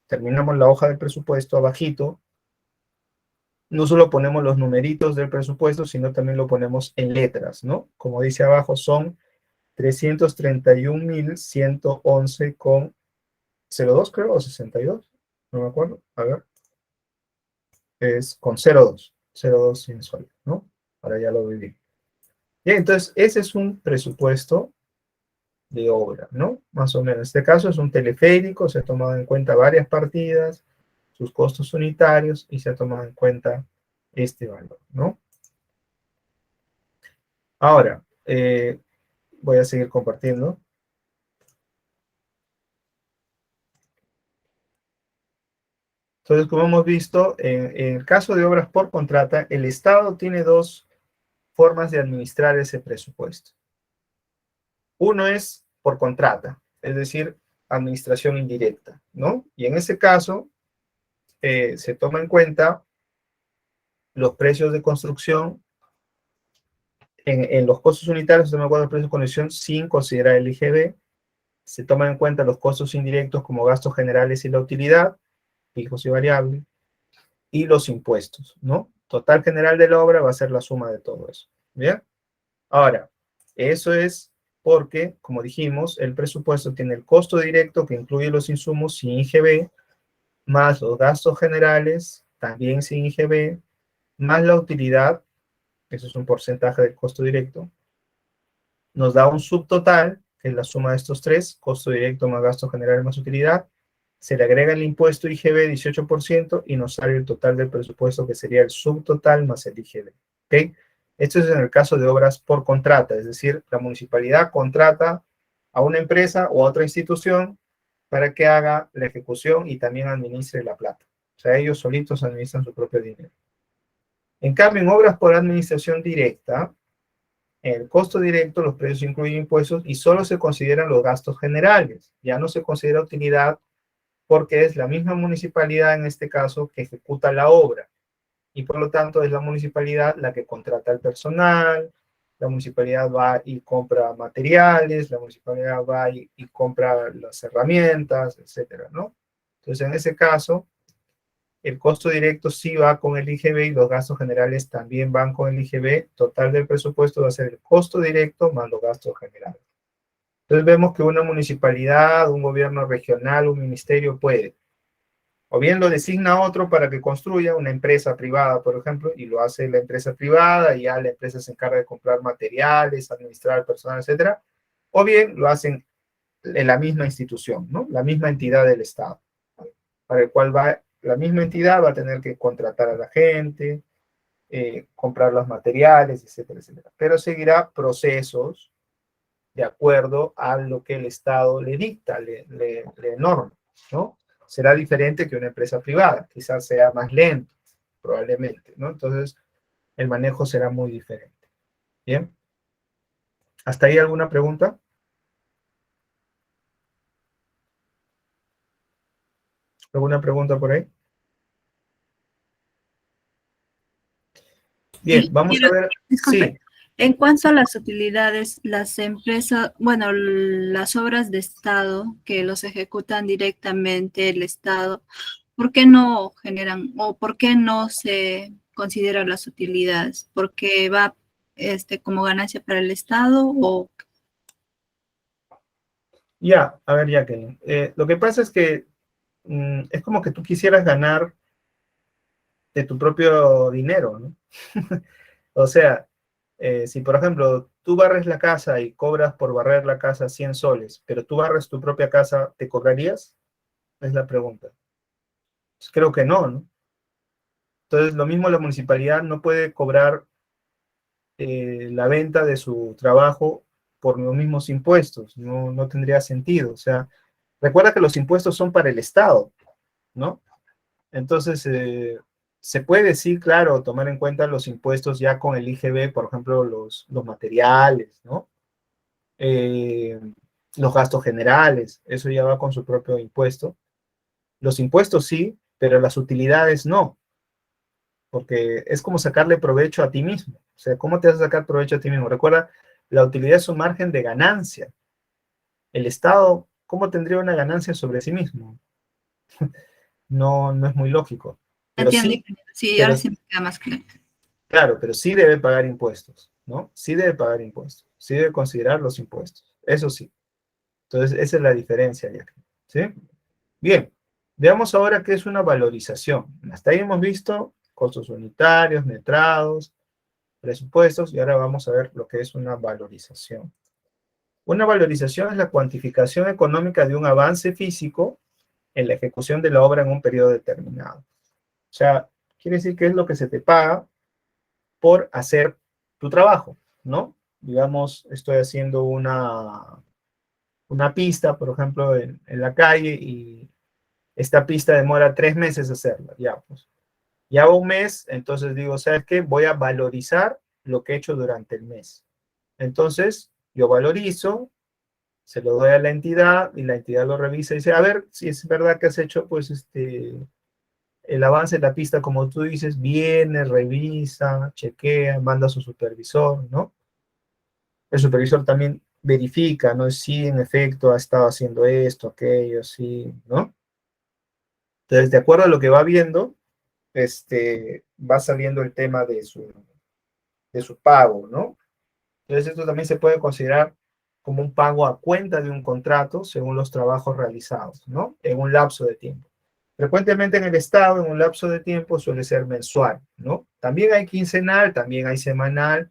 Speaker 1: terminamos la hoja del presupuesto abajito, no solo ponemos los numeritos del presupuesto, sino también lo ponemos en letras, ¿no? Como dice abajo, son 331.111,02, creo, o 62, no me acuerdo, a ver, es con 02 mensual, ¿no? Ahora ya lo viví. Bien, entonces ese es un presupuesto de obra, ¿no? Más o menos. En este caso es un teleférico, se ha tomado en cuenta varias partidas, sus costos unitarios y se ha tomado en cuenta este valor, ¿no? Ahora, voy a seguir compartiendo. Entonces, como hemos visto, en el caso de obras por contrata, el Estado tiene dos formas de administrar ese presupuesto. Uno es por contrata, es decir, administración indirecta, ¿no? Y en ese caso, se toma en cuenta los precios de construcción en los costos unitarios, se toma en cuenta los precios de construcción sin considerar el IGB, se toman en cuenta los costos indirectos como gastos generales y la utilidad, fijos y variables, y los impuestos, ¿no? Total general de la obra va a ser la suma de todo eso, ¿bien? Ahora, eso es porque, como dijimos, el presupuesto tiene el costo directo que incluye los insumos sin IGB, más los gastos generales, también sin IGB, más la utilidad, eso es un porcentaje del costo directo, nos da un subtotal, que es la suma de estos tres, costo directo más gasto general más utilidad, se le agrega el impuesto IGB 18% y nos sale el total del presupuesto, que sería el subtotal más el IGB. ¿Ok? Esto es en el caso de obras por contrata, es decir, la municipalidad contrata a una empresa o a otra institución para que haga la ejecución y también administre la plata. O sea, ellos solitos administran su propio dinero. En cambio, en obras por administración directa, en el costo directo, los precios incluyen impuestos y solo se consideran los gastos generales. Ya no se considera utilidad porque es la misma municipalidad en este caso que ejecuta la obra. Y por lo tanto es la municipalidad la que contrata al personal, la municipalidad va y compra materiales, la municipalidad va y compra las herramientas, etcétera, ¿no? Entonces en ese caso, el costo directo sí va con el IGB y los gastos generales también van con el IGB. Total del presupuesto va a ser el costo directo más los gastos generales. Entonces vemos que una municipalidad, un gobierno regional, un ministerio puede, o bien lo designa otro para que construya, una empresa privada, por ejemplo, y lo hace la empresa privada y ya la empresa se encarga de comprar materiales, administrar al personal, etcétera, o bien lo hacen en la misma institución, ¿no? La misma entidad del Estado, para el cual va la misma entidad va a tener que contratar a la gente, comprar los materiales, etcétera, etcétera. Pero seguirá procesos de acuerdo a lo que el Estado le dicta, le norma, ¿no? Será diferente que una empresa privada, quizás sea más lento, probablemente, ¿no? Entonces, el manejo será muy diferente. ¿Bien? ¿Hasta ahí alguna pregunta? ¿Alguna pregunta por ahí? Bien,
Speaker 2: Sí,
Speaker 1: vamos a ver.
Speaker 2: disculpe.
Speaker 1: Sí,
Speaker 2: En cuanto a las utilidades, las empresas, bueno, las obras de Estado que los ejecutan directamente el Estado, ¿por qué no generan o por qué no se consideran las utilidades? Porque va como ganancia para el Estado o...
Speaker 1: Ya, a ver, Jacqueline. Lo que pasa es que es como que tú quisieras ganar de tu propio dinero, ¿no? O sea, si por ejemplo tú barres la casa y cobras por barrer la casa 100 soles, pero tú barres tu propia casa, ¿te cobrarías? Es la pregunta. Pues creo que no, ¿no? Entonces, lo mismo la municipalidad no puede cobrar la venta de su trabajo por los mismos impuestos, no, no tendría sentido. O sea, recuerda que los impuestos son para el Estado, ¿no? Entonces, se puede, sí, claro, tomar en cuenta los impuestos ya con el IGB, por ejemplo, los materiales, ¿no? Eh, los gastos generales, eso ya va con su propio impuesto. Los impuestos sí, pero las utilidades no, porque es como sacarle provecho a ti mismo. O sea, ¿cómo te vas a sacar provecho a ti mismo? Recuerda, la utilidad es un margen de ganancia. El Estado, ¿cómo tendría una ganancia sobre sí mismo? No, no es muy lógico. Pero
Speaker 2: Entiendo,
Speaker 1: sí,
Speaker 2: ingeniero. Sí, ahora
Speaker 1: pero
Speaker 2: sí me queda más claro.
Speaker 1: claro, pero sí debe pagar impuestos, ¿no? Sí debe pagar impuestos, sí debe considerar los impuestos, eso sí. Entonces, esa es la diferencia, ya. ¿Sí? Bien, veamos ahora qué es una valorización. Hasta ahí hemos visto costos unitarios, metrados, presupuestos, y ahora vamos a ver lo que es una valorización. Una valorización es la cuantificación económica de un avance físico en la ejecución de la obra en un periodo determinado. O sea, quiere decir que es lo que se te paga por hacer tu trabajo, ¿no? Digamos, estoy haciendo una pista, por ejemplo, en la calle y esta pista demora 3 meses hacerla, ya, pues. Ya un mes, entonces digo, ¿sabes qué? Voy a valorizar lo que he hecho durante el mes. Entonces, yo valorizo, se lo doy a la entidad y la entidad lo revisa y dice, a ver, si es verdad que has hecho, pues, el avance de la pista, como tú dices, viene, revisa, chequea, manda a su supervisor, ¿no? El supervisor también verifica, ¿no? Si en efecto ha estado haciendo esto, aquello, sí, ¿no? Entonces, de acuerdo a lo que va viendo, va saliendo el tema de su pago, ¿no? Entonces, esto también se puede considerar como un pago a cuenta de un contrato según los trabajos realizados, ¿no? En un lapso de tiempo. Frecuentemente en el Estado, en un lapso de tiempo, suele ser mensual, ¿no? También hay quincenal, también hay semanal,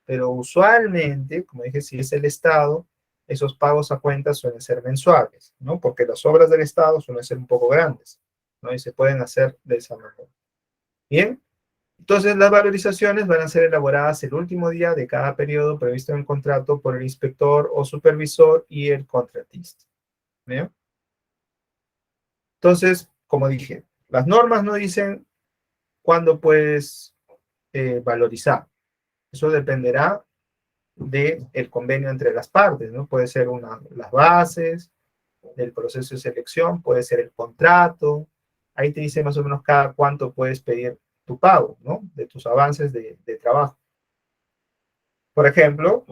Speaker 1: pero usualmente, como dije, si es el Estado, esos pagos a cuenta suelen ser mensuales, ¿no? Porque las obras del Estado suelen ser un poco grandes, ¿no? Y se pueden hacer de esa manera. Bien, entonces las valorizaciones van a ser elaboradas el último día de cada periodo previsto en el contrato por el inspector o supervisor y el contratista. ¿Bien? Entonces, como dije, las normas no dicen cuándo puedes valorizar. Eso dependerá del convenio entre las partes, ¿no? Puede ser las bases del proceso de selección, puede ser el contrato. Ahí te dice más o menos cada cuánto puedes pedir tu pago, ¿no? De tus avances de trabajo. Por ejemplo,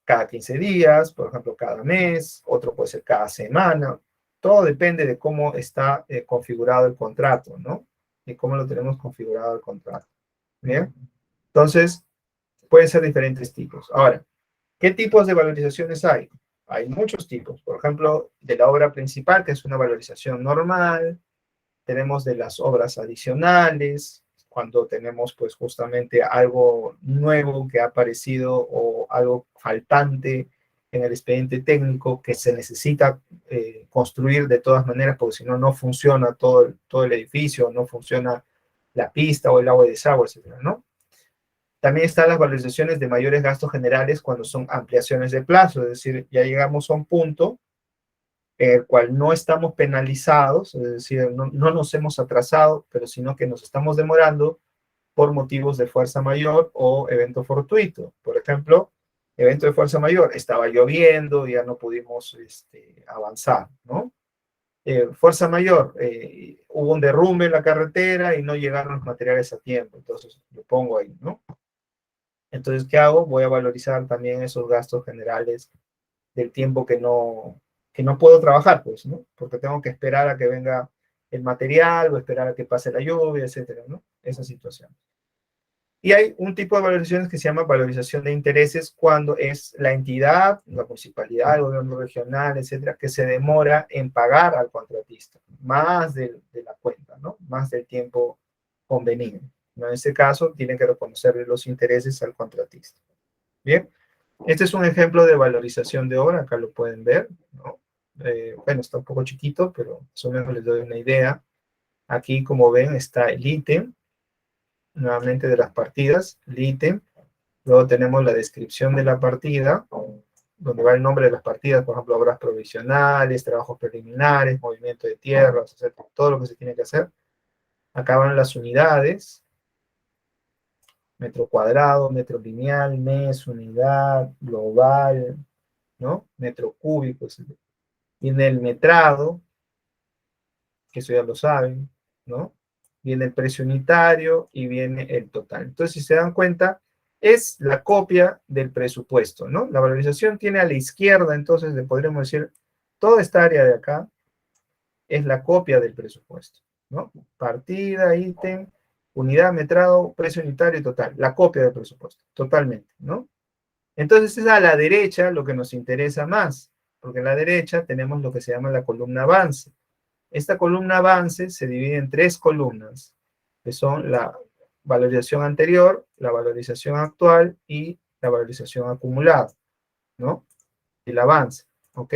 Speaker 1: cada 15 días, por ejemplo, cada mes, otro puede ser cada semana. Todo depende de cómo está configurado el contrato, ¿no? Y cómo lo tenemos configurado el contrato. ¿Bien? Entonces, pueden ser diferentes tipos. Ahora, ¿qué tipos de valorizaciones hay? Hay muchos tipos. Por ejemplo, de la obra principal, que es una valorización normal. Tenemos de las obras adicionales, cuando tenemos pues justamente algo nuevo que ha aparecido o algo faltante en el expediente técnico que se necesita construir de todas maneras, porque si no, no funciona todo el edificio, no funciona la pista o el agua de desagüe, etcétera, ¿no? También están las valorizaciones de mayores gastos generales cuando son ampliaciones de plazo, es decir, ya llegamos a un punto en el cual no estamos penalizados, es decir, no, no nos hemos atrasado, pero sino que nos estamos demorando por motivos de fuerza mayor o evento fortuito. Por ejemplo, evento de fuerza mayor, estaba lloviendo, ya no pudimos avanzar, ¿no? Fuerza mayor, hubo un derrumbe en la carretera y no llegaron los materiales a tiempo, entonces lo pongo ahí, ¿no? Entonces, ¿qué hago? Voy a valorizar también esos gastos generales del tiempo que no puedo trabajar, pues, ¿no? Porque tengo que esperar a que venga el material o esperar a que pase la lluvia, etcétera, ¿no? Esa situación. Y hay un tipo de valorizaciones que se llama valorización de intereses cuando es la entidad, la municipalidad, el gobierno regional, etcétera, que se demora en pagar al contratista, más de la cuenta, ¿no? Más del tiempo convenido. ¿No? En este caso, tienen que reconocerle los intereses al contratista. Bien, este es un ejemplo de valorización de obra, acá lo pueden ver, ¿no? Bueno, está un poco chiquito, pero más o menos les doy una idea. Aquí, como ven, está el ítem, nuevamente de las partidas, el ítem. Luego tenemos la descripción de la partida, donde va el nombre de las partidas, por ejemplo, obras provisionales, trabajos preliminares, movimiento de tierras, etc. Todo lo que se tiene que hacer. Acá van las unidades, metro cuadrado, metro lineal, mes, unidad, global, ¿no? Metro cúbico, etc. Viene el metrado, que eso ya lo saben, ¿no? Viene el precio unitario y viene el total. Entonces, si se dan cuenta, es la copia del presupuesto, ¿no? La valorización tiene a la izquierda, entonces le podríamos decir, toda esta área de acá es la copia del presupuesto, ¿no? Partida, ítem, unidad, metrado, precio unitario y total. La copia del presupuesto, totalmente, ¿no? Entonces es a la derecha lo que nos interesa más, porque a la derecha tenemos lo que se llama la columna avance. Esta columna avance se divide en tres columnas, que son la valorización anterior, la valorización actual y la valorización acumulada, ¿no? El avance, ¿ok?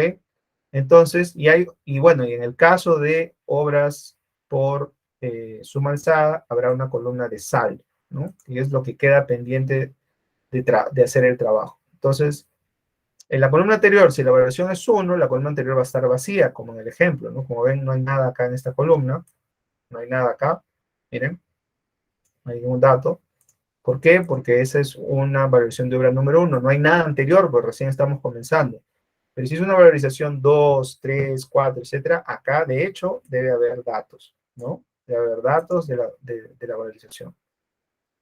Speaker 1: Entonces, y bueno, y en el caso de obras por suma alzada, habrá una columna de saldo, ¿no? Y es lo que queda pendiente de hacer el trabajo. Entonces, en la columna anterior, si la valoración es 1, la columna anterior va a estar vacía, como en el ejemplo, ¿no? Como ven, no hay nada acá en esta columna, no hay nada acá, miren, no hay ningún dato. ¿Por qué? Porque esa es una valorización de obra número 1, no hay nada anterior, porque recién estamos comenzando. Pero si es una valorización 2, 3, 4, etcétera, acá de hecho debe haber datos, ¿no? Debe haber datos de la valorización.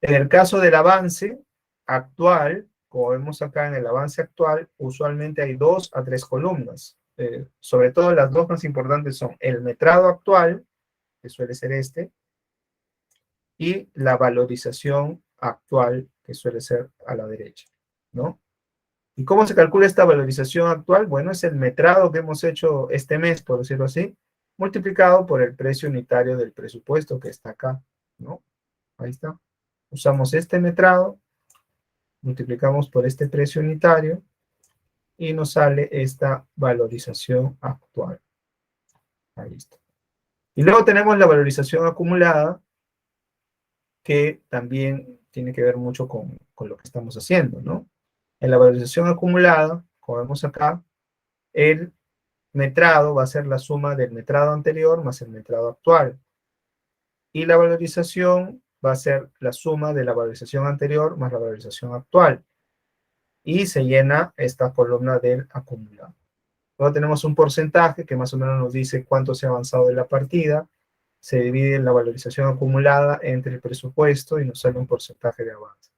Speaker 1: En el caso del avance actual, como vemos acá en el avance actual, usualmente hay 2 a 3 columnas. Sobre todo las dos más importantes son el metrado actual, que suele ser este, y la valorización actual, que suele ser a la derecha, ¿no? ¿Y cómo se calcula esta valorización actual? Bueno, es el metrado que hemos hecho este mes, por decirlo así, multiplicado por el precio unitario del presupuesto que está acá, ¿no? Ahí está. Usamos este metrado, multiplicamos por este precio unitario y nos sale esta valorización actual. Ahí está. Y luego tenemos la valorización acumulada, que también tiene que ver mucho con lo que estamos haciendo, ¿no? En la valorización acumulada, como vemos acá, el metrado va a ser la suma del metrado anterior más el metrado actual. Y la valorización va a ser la suma de la valorización anterior más la valorización actual. Y se llena esta columna del acumulado. Luego tenemos un porcentaje que más o menos nos dice cuánto se ha avanzado de la partida. Se divide la valorización acumulada entre el presupuesto y nos sale un porcentaje de avance.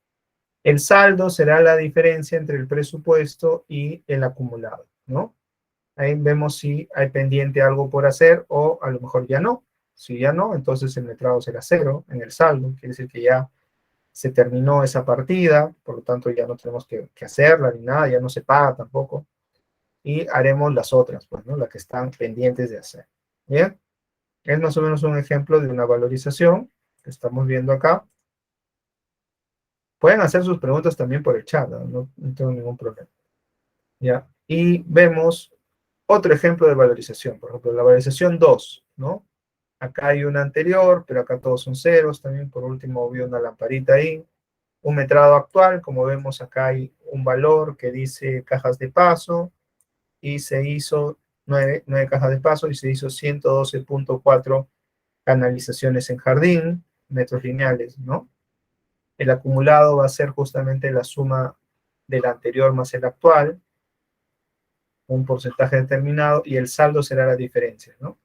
Speaker 1: El saldo será la diferencia entre el presupuesto y el acumulado, ¿no? Ahí vemos si hay pendiente algo por hacer o a lo mejor ya no. Si ya no, entonces el metrado será 0 en el saldo. Quiere decir que ya se terminó esa partida, por lo tanto ya no tenemos que hacerla ni nada, ya no se paga tampoco. Y haremos las otras, pues, ¿no? Las que están pendientes de hacer. Bien, es más o menos un ejemplo de una valorización que estamos viendo acá. Pueden hacer sus preguntas también por el chat, no tengo ningún problema. ¿Ya? Y vemos otro ejemplo de valorización, por ejemplo, la valorización 2, ¿no? Acá hay una anterior, pero acá todos son ceros también. Por último, vi una lamparita ahí. Un metrado actual, como vemos acá hay un valor que dice cajas de paso y se hizo 9 cajas de paso y se hizo 112.4 canalizaciones en jardín, metros lineales, ¿no? El acumulado va a ser justamente la suma del anterior más el actual, un porcentaje determinado, y el saldo será la diferencia, ¿no?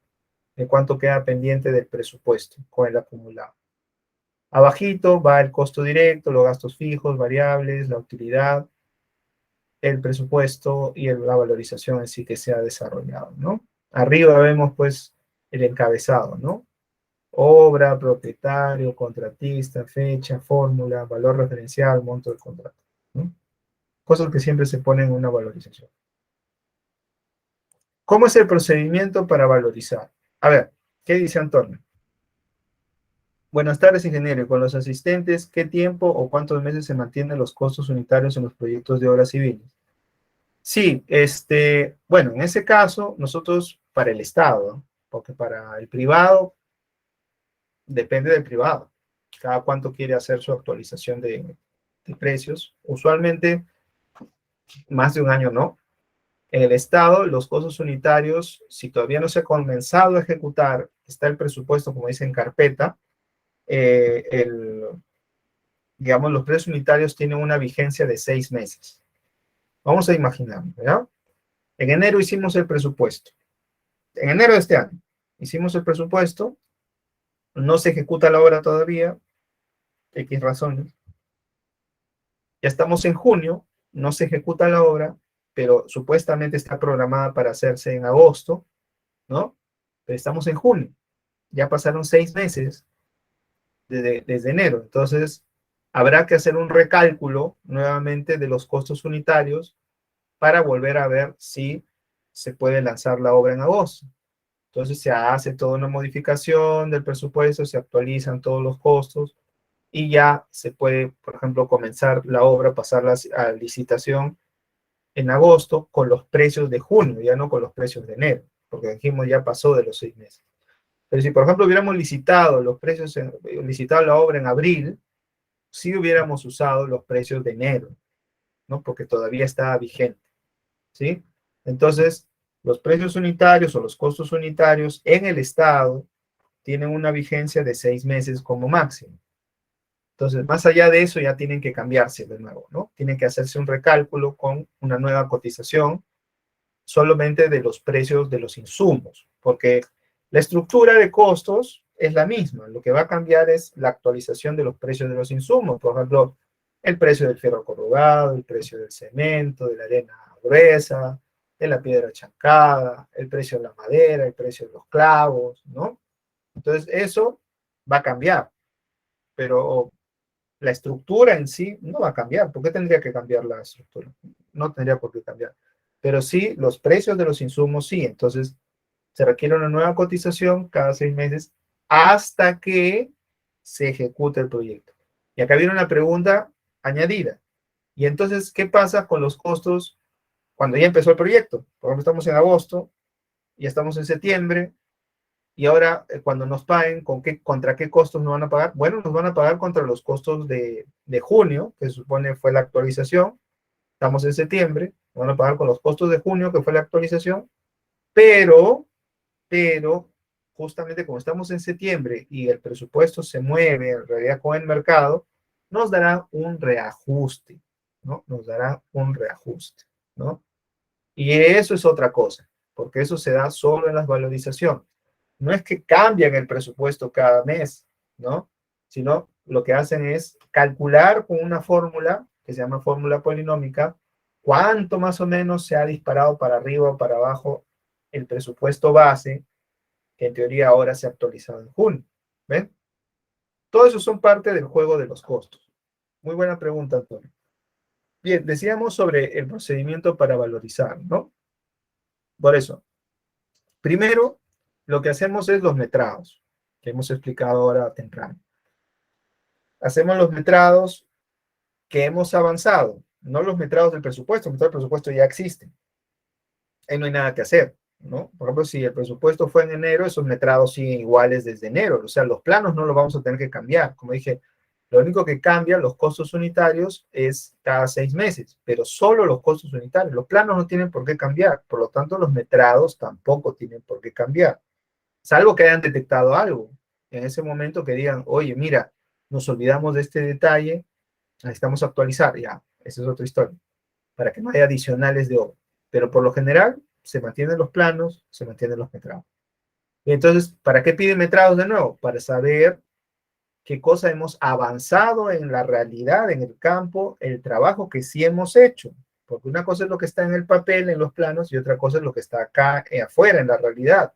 Speaker 1: De cuánto queda pendiente del presupuesto con el acumulado. Abajito va el costo directo, los gastos fijos, variables, la utilidad, el presupuesto y la valorización en sí que se ha desarrollado, ¿no? Arriba vemos, pues, el encabezado, ¿no? Obra, propietario, contratista, fecha, fórmula, valor referencial, monto del contrato, ¿no? Cosas que siempre se ponen en una valorización. ¿Cómo es el procedimiento para valorizar? A ver, ¿qué dice Antonio? Buenas tardes, ingeniero. Y con los asistentes, ¿qué tiempo o cuántos meses se mantienen los costos unitarios en los proyectos de obras civiles? Sí, bueno, en ese caso, nosotros para el Estado, ¿no? Porque para el privado, depende del privado. Cada cuánto quiere hacer su actualización de precios. Usualmente, más de un año no. En el Estado, los costos unitarios, si todavía no se ha comenzado a ejecutar, está el presupuesto, como dice, en carpeta, digamos, los precios unitarios tienen una vigencia de 6 meses. Vamos a imaginar, ¿verdad? En enero hicimos el presupuesto. En enero de este año hicimos el presupuesto, no se ejecuta la obra todavía, X razones. Ya estamos en junio, no se ejecuta la obra, pero supuestamente está programada para hacerse en agosto, ¿no? Pero estamos en junio, ya pasaron 6 meses desde enero, entonces habrá que hacer un recálculo nuevamente de los costos unitarios para volver a ver si se puede lanzar la obra en agosto. Entonces se hace toda una modificación del presupuesto, se actualizan todos los costos y ya se puede, por ejemplo, comenzar la obra, pasarla a licitación en agosto con los precios de junio, ya no con los precios de enero, porque dijimos ya pasó de los 6 meses. Pero si, por ejemplo, hubiéramos licitado los precios, licitado la obra en abril, sí hubiéramos usado los precios de enero, ¿no? Porque todavía estaba vigente, ¿sí? Entonces, los precios unitarios o los costos unitarios en el Estado tienen una vigencia de 6 meses como máximo. Entonces, más allá de eso, ya tienen que cambiarse de nuevo, ¿no? Tienen que hacerse un recálculo con una nueva cotización solamente de los precios de los insumos, porque la estructura de costos es la misma. Lo que va a cambiar es la actualización de los precios de los insumos. Por ejemplo, el precio del fierro corrugado, el precio del cemento, de la arena gruesa, de la piedra chancada, el precio de la madera, el precio de los clavos, ¿no? Entonces, eso va a cambiar, pero la estructura en sí no va a cambiar. ¿Por qué tendría que cambiar la estructura? No tendría por qué cambiar. Pero sí, los precios de los insumos sí. Entonces, se requiere una nueva cotización cada 6 meses hasta que se ejecute el proyecto. Y acá viene una pregunta añadida. Y entonces, ¿qué pasa con los costos cuando ya empezó el proyecto? Por ejemplo, estamos en agosto, ya estamos en septiembre, y ahora, cuando nos paguen, ¿contra qué costos nos van a pagar? Bueno, nos van a pagar contra los costos de junio, que se supone fue la actualización. Estamos en septiembre, nos van a pagar con los costos de junio, que fue la actualización, pero, pero, justamente como estamos en septiembre y el presupuesto se mueve en realidad con el mercado, nos dará un reajuste, ¿no? Nos dará un reajuste, ¿no? Y eso es otra cosa, porque eso se da solo en las valorizaciones. No es que cambian el presupuesto cada mes, ¿no? Sino lo que hacen es calcular con una fórmula que se llama fórmula polinómica cuánto más o menos se ha disparado para arriba o para abajo el presupuesto base, que en teoría ahora se ha actualizado en junio. ¿Ven? Todo eso son parte del juego de los costos. Muy buena pregunta, Antonio. Bien, decíamos sobre el procedimiento para valorizar, ¿no? Por eso, primero, lo que hacemos es los metrados, que hemos explicado ahora temprano. Hacemos los metrados que hemos avanzado, no los metrados del presupuesto, el presupuesto ya existe. Ahí no hay nada que hacer, ¿no? Por ejemplo, si el presupuesto fue en enero, esos metrados siguen iguales desde enero. O sea, los planos no los vamos a tener que cambiar. Como dije, lo único que cambia los costos unitarios es cada 6 meses, pero solo los costos unitarios. Los planos no tienen por qué cambiar, por lo tanto, los metrados tampoco tienen por qué cambiar. Salvo que hayan detectado algo en ese momento que digan, oye, mira, nos olvidamos de este detalle, necesitamos actualizar, ya, esa es otra historia, para que no haya adicionales de obra. Pero por lo general, se mantienen los planos, se mantienen los metrados. Y entonces, ¿para qué piden metrados de nuevo? Para saber qué cosa hemos avanzado en la realidad, en el campo, el trabajo que sí hemos hecho. Porque una cosa es lo que está en el papel, en los planos, y otra cosa es lo que está acá afuera, en la realidad.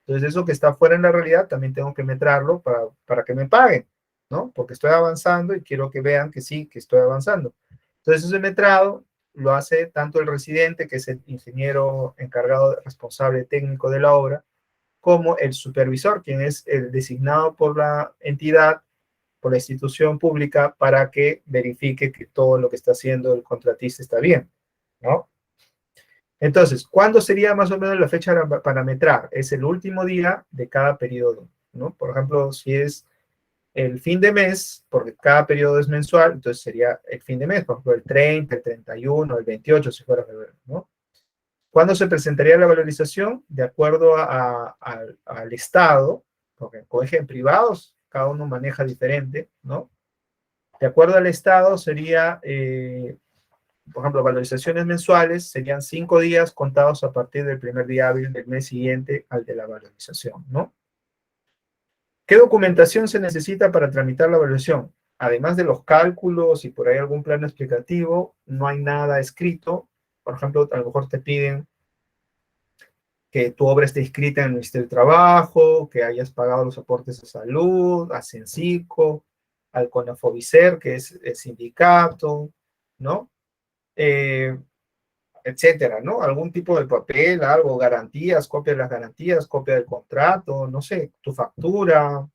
Speaker 1: Entonces eso que está fuera en la realidad también tengo que metrarlo para que me paguen, ¿no? Porque estoy avanzando y quiero que vean que sí, que estoy avanzando. Entonces ese metrado lo hace tanto el residente, que es el ingeniero encargado, responsable técnico de la obra, como el supervisor, quien es el designado por la entidad, por la institución pública, para que verifique que todo lo que está haciendo el contratista está bien, ¿no? Entonces, ¿cuándo sería más o menos la fecha para metrar? Es el último día de cada periodo, ¿no? Por ejemplo, si es el fin de mes, porque cada periodo es mensual, entonces sería el fin de mes, por ejemplo, el 30, el 31, el 28, si fuera febrero, ¿no? ¿Cuándo se presentaría la valorización? De acuerdo al Estado, porque en colegio privados cada uno maneja diferente, ¿no? De acuerdo al Estado sería, por ejemplo, valorizaciones mensuales serían 5 días contados a partir del primer día hábil del mes siguiente al de la valorización, ¿no? ¿Qué documentación se necesita para tramitar la valorización? Además de los cálculos y por ahí algún plano explicativo, no hay nada escrito. Por ejemplo, a lo mejor te piden que tu obra esté inscrita en el Ministerio de Trabajo, que hayas pagado los aportes de salud, a Censico, al CONAFOBICER, que es el sindicato, ¿no? Etcétera, ¿no? Algún tipo de papel, algo, garantías, copia de las garantías, copia del contrato, no sé, tu factura,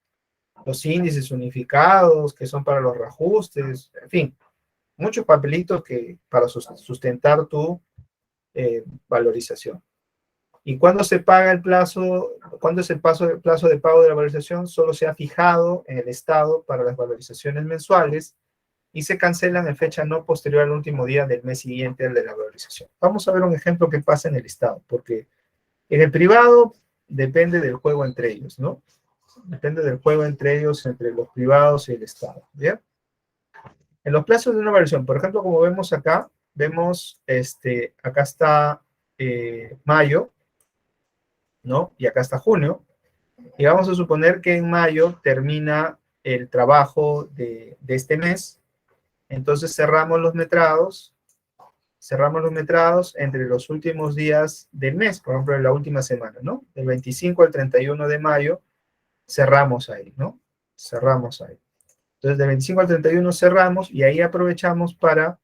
Speaker 1: los índices unificados, que son para los reajustes, en fin, muchos papelitos que para sustentar tu valorización. ¿Y cuándo se paga el plazo? ¿Cuándo es el plazo de pago de la valorización? Solo se ha fijado en el Estado para las valorizaciones mensuales y se cancelan en fecha no posterior al último día del mes siguiente al de la valorización. Vamos a ver un ejemplo que pasa en el Estado, porque en el privado depende del juego entre ellos, ¿no? Depende del juego entre ellos, entre los privados y el Estado, ¿bien? En los plazos de una valorización, por ejemplo, como vemos acá, vemos, acá está mayo, ¿no? Y acá está junio. Y vamos a suponer que en mayo termina el trabajo de este mes. Entonces cerramos los metrados entre los últimos días del mes, por ejemplo, en la última semana, ¿no? Del 25 al 31 de mayo, cerramos ahí, ¿no? Cerramos ahí. Entonces, del 25 al 31 cerramos y ahí aprovechamos para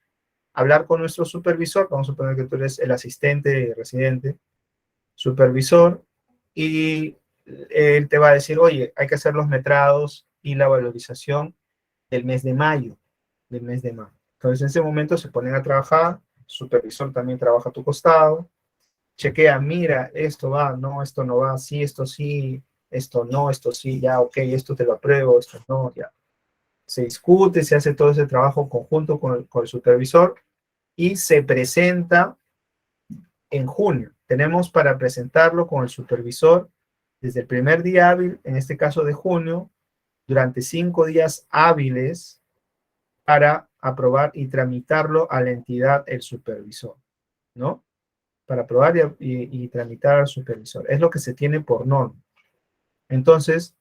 Speaker 1: hablar con nuestro supervisor, vamos a suponer que tú eres el asistente residente, supervisor, y él te va a decir, oye, hay que hacer los metrados y la valorización del mes de mayo, Entonces, en ese momento se ponen a trabajar, el supervisor también trabaja a tu costado, chequea, mira, esto va, no, esto no va, sí, esto no, esto sí, ya, ok, esto te lo apruebo, esto no, ya. Se discute, se hace todo ese trabajo conjunto con el supervisor y se presenta en junio. Tenemos para presentarlo con el supervisor desde el primer día hábil, en este caso de junio, durante 5 días hábiles para aprobar y tramitarlo a la entidad el supervisor, ¿no? Para aprobar y tramitar al supervisor. Es lo que se tiene por norma. Entonces,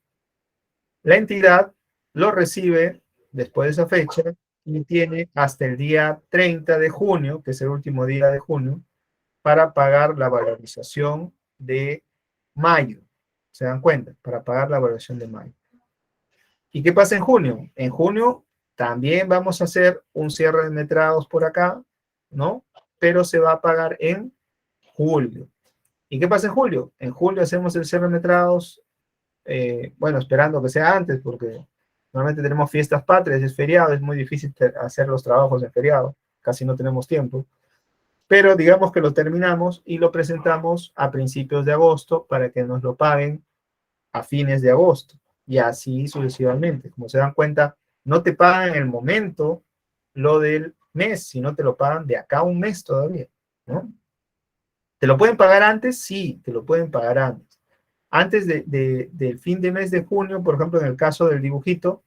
Speaker 1: la entidad lo recibe después de esa fecha y tiene hasta el día 30 de junio, que es el último día de junio, para pagar la valorización de mayo. ¿Se dan cuenta? Para pagar la valorización de mayo. ¿Y qué pasa en junio? En junio también vamos a hacer un cierre de metrados por acá, ¿no? Pero se va a pagar en julio. ¿Y qué pasa en julio? En julio hacemos el cierre de metrados, bueno, esperando que sea antes, porque normalmente tenemos fiestas patrias, es feriado, es muy difícil hacer los trabajos en feriado, casi no tenemos tiempo. Pero digamos que lo terminamos y lo presentamos a principios de agosto para que nos lo paguen a fines de agosto y así sucesivamente. Como se dan cuenta, no te pagan en el momento lo del mes, sino te lo pagan de acá a un mes todavía, ¿no? ¿Te lo pueden pagar antes? Sí, te lo pueden pagar antes. Antes del fin de mes de junio, por ejemplo, en el caso del dibujito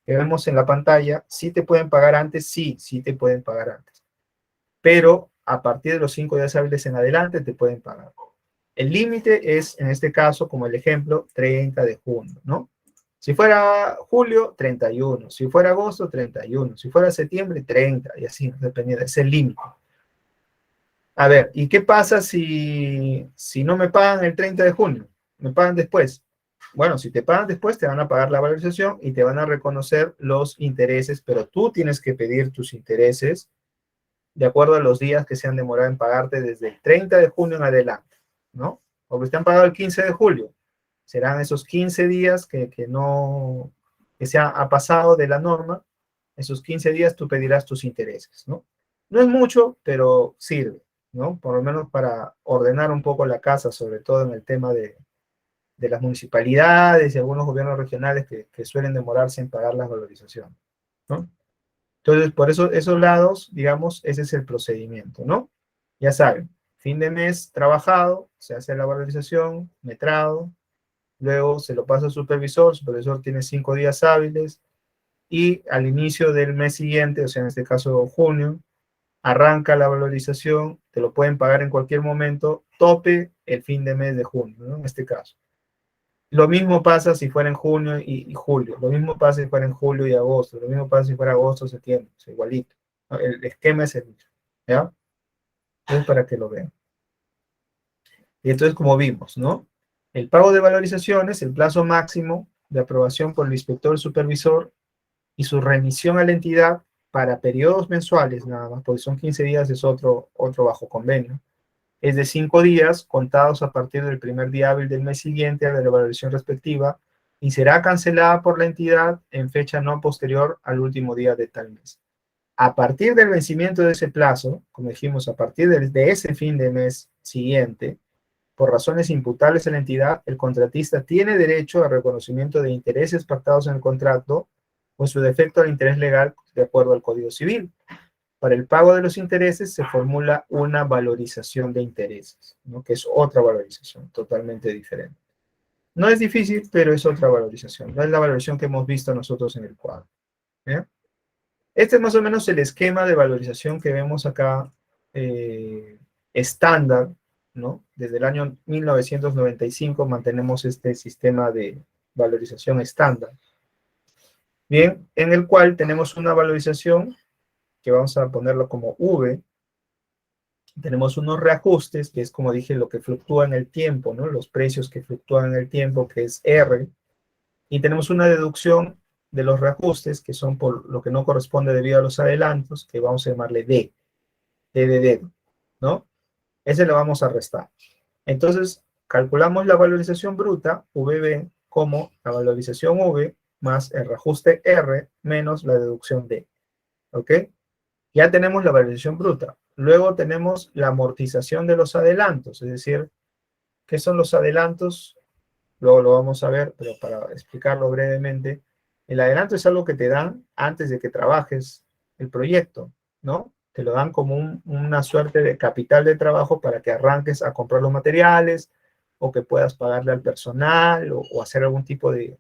Speaker 1: que vemos en la pantalla, ¿sí te pueden pagar antes? Sí, sí te pueden pagar antes. Pero a partir de los 5 días hábiles en adelante te pueden pagar. El límite es, en este caso, como el ejemplo, 30 de junio, ¿no? Si fuera julio, 31. Si fuera agosto, 31. Si fuera septiembre, 30. Y así, dependiendo, es el límite. A ver, ¿y qué pasa si no me pagan el 30 de junio? me pagan después. Bueno, si te pagan después, te van a pagar la valorización y te van a reconocer los intereses, pero tú tienes que pedir tus intereses de acuerdo a los días que se han demorado en pagarte desde el 30 de junio en adelante, ¿no? O que te han pagado el 15 de julio. Serán esos 15 días que se ha pasado de la norma. Esos 15 días tú pedirás tus intereses, ¿no? No es mucho, pero sirve, ¿no? Por lo menos para ordenar un poco la casa, sobre todo en el tema de las municipalidades y algunos gobiernos regionales que suelen demorarse en pagar las valorizaciones, ¿no? Entonces, por eso, esos lados, digamos, ese es el procedimiento, ¿no? Ya saben, fin de mes trabajado, se hace la valorización, metrado, luego se lo pasa al supervisor, el supervisor tiene 5 días hábiles, y al inicio del mes siguiente, o sea, en este caso junio, arranca la valorización, te lo pueden pagar en cualquier momento, tope el fin de mes de junio, ¿no? En este caso. Lo mismo pasa si fuera en junio y julio, lo mismo pasa si fuera en julio y agosto, lo mismo pasa si fuera agosto o septiembre, es igualito, ¿no? El esquema es el mismo, ¿ya? Es para que lo vean. Y entonces, como vimos, ¿no? El pago de valorizaciones, el plazo máximo de aprobación por el inspector supervisor y su remisión a la entidad para periodos mensuales nada más, porque son 15 días, es otro bajo convenio, es de 5 días contados a partir del primer día hábil del mes siguiente a la evaluación respectiva y será cancelada por la entidad en fecha no posterior al último día de tal mes. A partir del vencimiento de ese plazo, como dijimos, a partir de ese fin de mes siguiente, por razones imputables a la entidad, el contratista tiene derecho a reconocimiento de intereses pactados en el contrato o en su defecto al interés legal de acuerdo al Código Civil. Para el pago de los intereses se formula una valorización de intereses, ¿no? Que es otra valorización totalmente diferente. No es difícil, pero es otra valorización. No es la valorización que hemos visto nosotros en el cuadro. ¿Eh? Este es más o menos el esquema de valorización que vemos acá estándar, ¿no? Desde el año 1995 mantenemos este sistema de valorización estándar. Bien, en el cual tenemos una valorización que vamos a ponerlo como V. Tenemos unos reajustes, que es como dije, lo que fluctúa en el tiempo, ¿no? Los precios que fluctúan en el tiempo, que es R. Y tenemos una deducción de los reajustes, que son por lo que no corresponde debido a los adelantos, que vamos a llamarle D de dedo, ¿no? Ese lo vamos a restar. Entonces, calculamos la valorización bruta, VB, como la valorización V más el reajuste R menos la deducción D. ¿Ok? Ya tenemos la valorización bruta. Luego tenemos la amortización de los adelantos, es decir, ¿qué son los adelantos? Luego lo vamos a ver, pero para explicarlo brevemente, el adelanto es algo que te dan antes de que trabajes el proyecto, ¿no? Te lo dan como una suerte de capital de trabajo para que arranques a comprar los materiales o que puedas pagarle al personal o hacer algún tipo de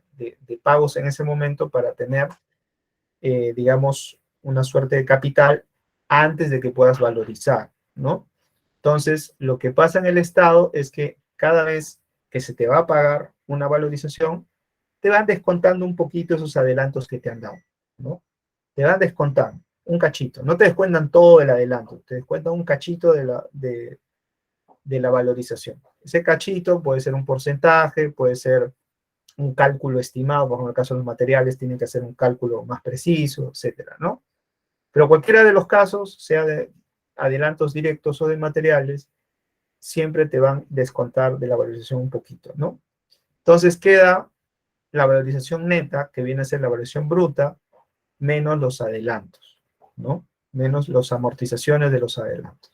Speaker 1: pagos en ese momento para tener, digamos, una suerte de capital antes de que puedas valorizar, ¿no? Entonces, lo que pasa en el Estado es que cada vez que se te va a pagar una valorización, te van descontando un poquito esos adelantos que te han dado, ¿no? Te van descontando un cachito. No te descuentan todo el adelanto, te descuentan un cachito de la valorización. Ese cachito puede ser un porcentaje, puede ser un cálculo estimado, por ejemplo, en el caso de los materiales, tienen que hacer un cálculo más preciso, etcétera, ¿no? Pero cualquiera de los casos, sea de adelantos directos o de materiales, siempre te van a descontar de la valorización un poquito, ¿no? Entonces queda la valorización neta, que viene a ser la valorización bruta, menos los adelantos, ¿no? Menos las amortizaciones de los adelantos.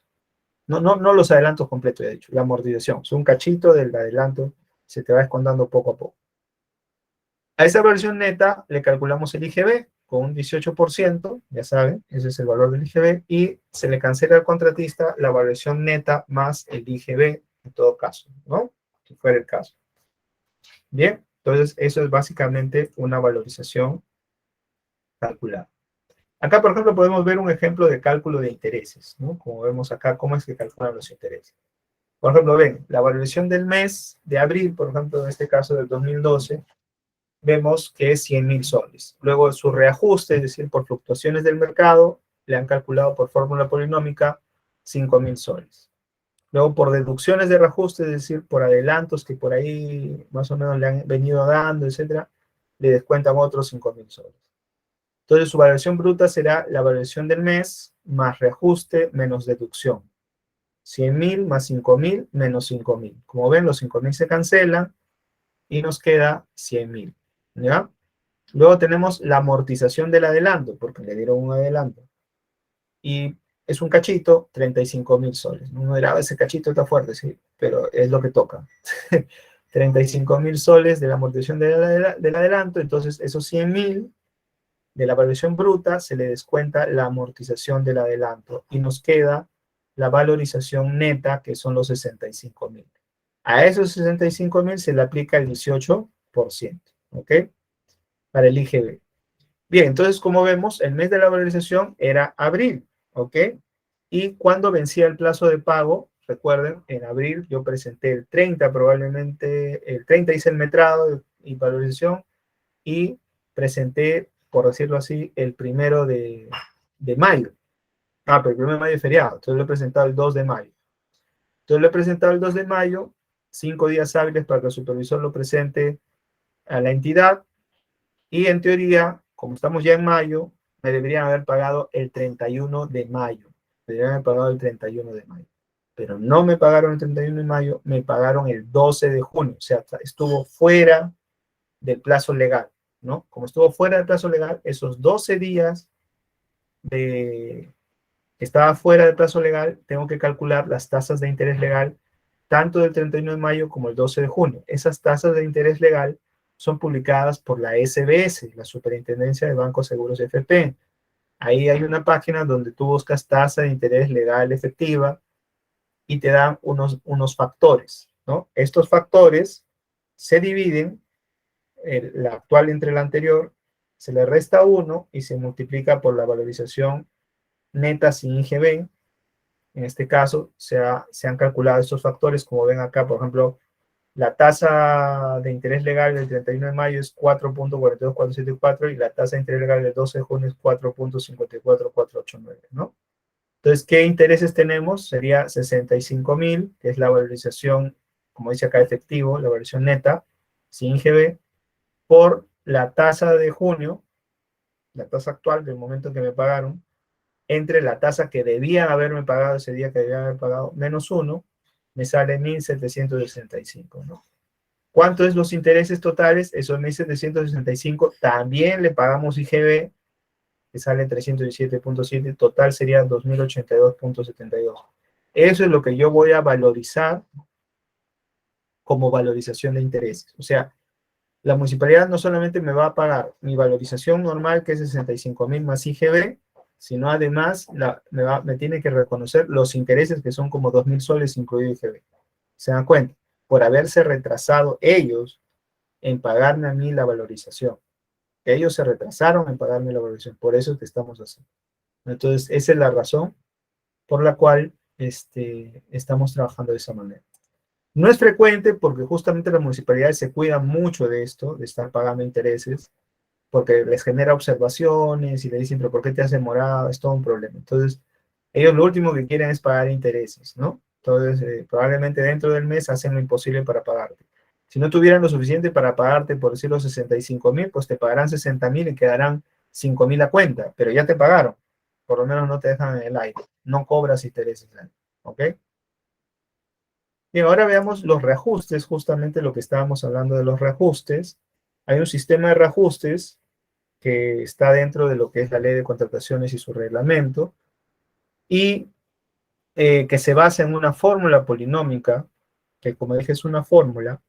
Speaker 1: No los adelantos completos, ya he dicho, la amortización. Es un cachito del adelanto, se te va descontando poco a poco. A esa valorización neta le calculamos el IGB con un 18%, ya saben, ese es el valor del IGB, y se le cancela al contratista la valoración neta más el IGB, en todo caso, ¿no? Si fuera el caso. Bien, entonces eso es básicamente una valorización calculada. Acá, por ejemplo, podemos ver un ejemplo de cálculo de intereses, ¿no? Como vemos acá, cómo es que calculan los intereses. Por ejemplo, ven, la valorización del mes de abril, por ejemplo, en este caso del 2012, vemos que es 100.000 soles. Luego su reajuste, es decir, por fluctuaciones del mercado, le han calculado por fórmula polinómica 5.000 soles. Luego, por deducciones de reajuste, es decir, por adelantos que por ahí más o menos le han venido dando, etcétera, le descuentan otros 5.000 soles. Entonces, su valoración bruta será la valoración del mes más reajuste menos deducción. 100.000 más 5.000 menos 5.000. Como ven, los 5.000 se cancelan y nos queda 100.000. ¿Ya? Luego tenemos la amortización del adelanto, porque le dieron un adelanto. Y es un cachito, 35.000 soles. Uno dirá, ese cachito está fuerte, sí, pero es lo que toca. 35.000 soles de la amortización del adelanto, entonces esos 100.000 de la valoración bruta se le descuenta la amortización del adelanto y nos queda la valorización neta, que son los 65.000. A esos 65.000 se le aplica el 18%, ¿ok? Para el IGB. Bien, entonces, como vemos, el mes de la valorización era abril, ¿ok? Y cuando vencía el plazo de pago, recuerden, en abril yo presenté el 30, probablemente, el 30 hice el metrado y valorización, y presenté, por decirlo así, el 1 de mayo. Pero el 1 de mayo es feriado, entonces lo he presentado el 2 de mayo. Entonces lo he presentado el 2 de mayo, 5 días hábiles para que el supervisor lo presente a la entidad, y en teoría, como estamos ya en mayo, me deberían haber pagado el 31 de mayo. Me deberían haber pagado el 31 de mayo. Pero no me pagaron el 31 de mayo, me pagaron el 12 de junio. O sea, estuvo fuera del plazo legal, ¿no? Como estuvo fuera del plazo legal, esos 12 días que estaba fuera del plazo legal, tengo que calcular las tasas de interés legal tanto del 31 de mayo como el 12 de junio. Esas tasas de interés legal son publicadas por la SBS, la Superintendencia de Bancos Seguros FP. Ahí hay una página donde tú buscas tasa de interés legal efectiva y te dan unos factores, ¿no? Estos factores se dividen, la actual entre la anterior, se le resta 1 y se multiplica por la valorización neta sin IGB. En este caso, se han calculado estos factores, como ven acá, por ejemplo, la tasa de interés legal del 31 de mayo es 4.42474 y la tasa de interés legal del 12 de junio es 4.54489, ¿no? Entonces, ¿qué intereses tenemos? Sería 65.000, que es la valorización, como dice acá, efectivo, la valorización neta, sin IGB, por la tasa de junio, la tasa actual del momento en que me pagaron, entre la tasa que debían haberme pagado ese día que debían haber pagado, menos 1, me sale 1.765, ¿no? ¿Cuánto es los intereses totales? Esos 1.765, también le pagamos IGB, que sale 317.7, total sería 2.082.72. Eso es lo que yo voy a valorizar como valorización de intereses. O sea, la municipalidad no solamente me va a pagar mi valorización normal, que es 65.000 más IGB, sino además me tiene que reconocer los intereses, que son como 2.000 soles incluido IGB. ¿Se dan cuenta? Por haberse retrasado ellos en pagarme a mí la valorización. Ellos se retrasaron en pagarme la valorización. Por eso es que estamos así. Entonces, esa es la razón por la cual estamos trabajando de esa manera. No es frecuente porque justamente las municipalidades se cuidan mucho de esto, de estar pagando intereses, porque les genera observaciones y le dicen, pero ¿por qué te has demorado? Es todo un problema. Entonces, ellos lo último que quieren es pagar intereses, ¿no? Entonces, probablemente dentro del mes hacen lo imposible para pagarte. Si no tuvieran lo suficiente para pagarte, por decirlo, 65.000, pues te pagarán 60.000 y quedarán 5.000 a cuenta, pero ya te pagaron. Por lo menos no te dejan en el aire. No cobras intereses, ¿ok? Bien, ahora veamos los reajustes, justamente lo que estábamos hablando de los reajustes. Hay un sistema de reajustes que está dentro de lo que es la ley de contrataciones y su reglamento, y que se basa en una fórmula polinómica, que como dije es una fórmula,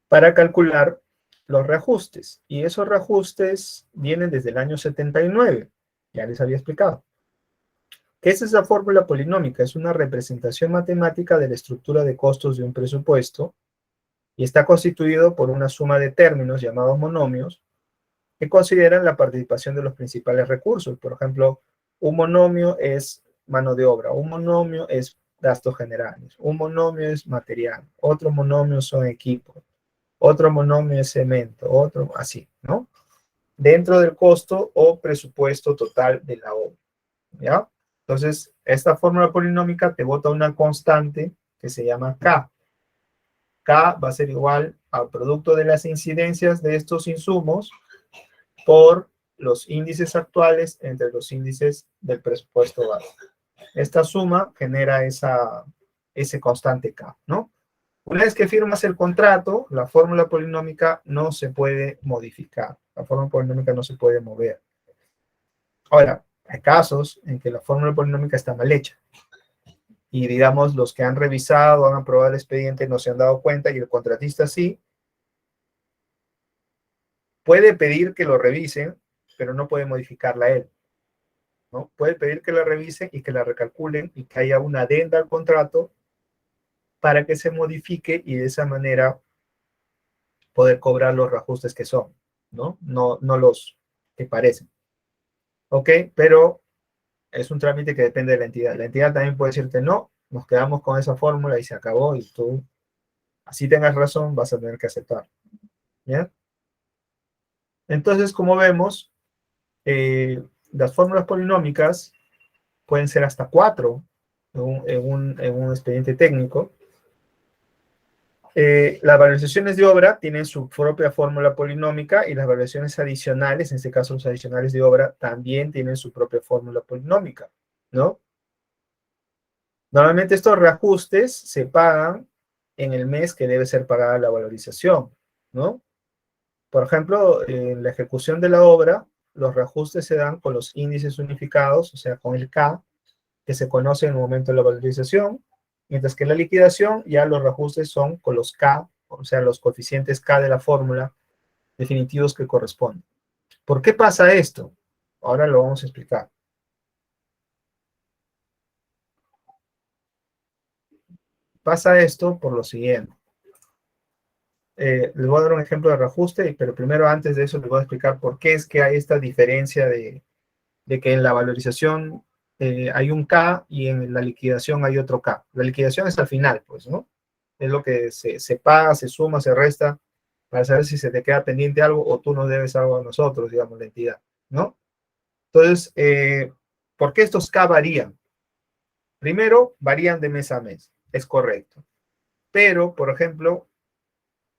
Speaker 1: para calcular los reajustes. Y esos reajustes vienen desde el año 79, ya les había explicado. ¿Qué es esa fórmula polinómica? Es una representación matemática de la estructura de costos de un presupuesto y está constituido por una suma de términos llamados monomios que consideran la participación de los principales recursos. Por ejemplo, un monomio es mano de obra, un monomio es gastos generales, un monomio es material, otro monomio son equipos, otro monomio es cemento, otro así, ¿no? Dentro del costo o presupuesto total de la obra, ¿ya? Entonces, esta fórmula polinómica te bota una constante que se llama K. K va a ser igual al producto de las incidencias de estos insumos por los índices actuales entre los índices del presupuesto base. Esta suma genera ese constante K, ¿no? Una vez que firmas el contrato, la fórmula polinómica no se puede modificar. La fórmula polinómica no se puede mover. Ahora, hay casos en que la fórmula polinómica está mal hecha. Y digamos, los que han revisado, han aprobado el expediente, no se han dado cuenta y el contratista sí. Puede pedir que lo revisen, pero no puede modificarla él, ¿no? Puede pedir que la revisen y que la recalculen y que haya una adenda al contrato para que se modifique y de esa manera poder cobrar los reajustes que son, ¿no? No los que parecen. ¿Ok? Pero es un trámite que depende de la entidad. La entidad también puede decirte, no, nos quedamos con esa fórmula y se acabó y tú, así tengas razón, vas a tener que aceptar. ¿Ya? Entonces, como vemos, las fórmulas polinómicas pueden ser hasta 4 en un expediente técnico. Las valorizaciones de obra tienen su propia fórmula polinómica y las valorizaciones adicionales, en este caso los adicionales de obra, también tienen su propia fórmula polinómica, ¿no? Normalmente estos reajustes se pagan en el mes que debe ser pagada la valorización, ¿no? Por ejemplo, en la ejecución de la obra, los reajustes se dan con los índices unificados, o sea, con el K, que se conoce en el momento de la valorización, mientras que en la liquidación ya los reajustes son con los K, o sea, los coeficientes K de la fórmula definitivos que corresponden. ¿Por qué pasa esto? Ahora lo vamos a explicar. Pasa esto por lo siguiente. Les voy a dar un ejemplo de reajuste, pero primero antes de eso les voy a explicar por qué es que hay esta diferencia de que en la valorización hay un K y en la liquidación hay otro K. La liquidación es al final, pues, ¿no? Es lo que se paga, se suma, se resta, para saber si se te queda pendiente algo o tú nos debes algo a nosotros, digamos, la entidad, ¿no? Entonces, ¿por qué estos K varían? Primero, varían de mes a mes, es correcto. Pero, por ejemplo,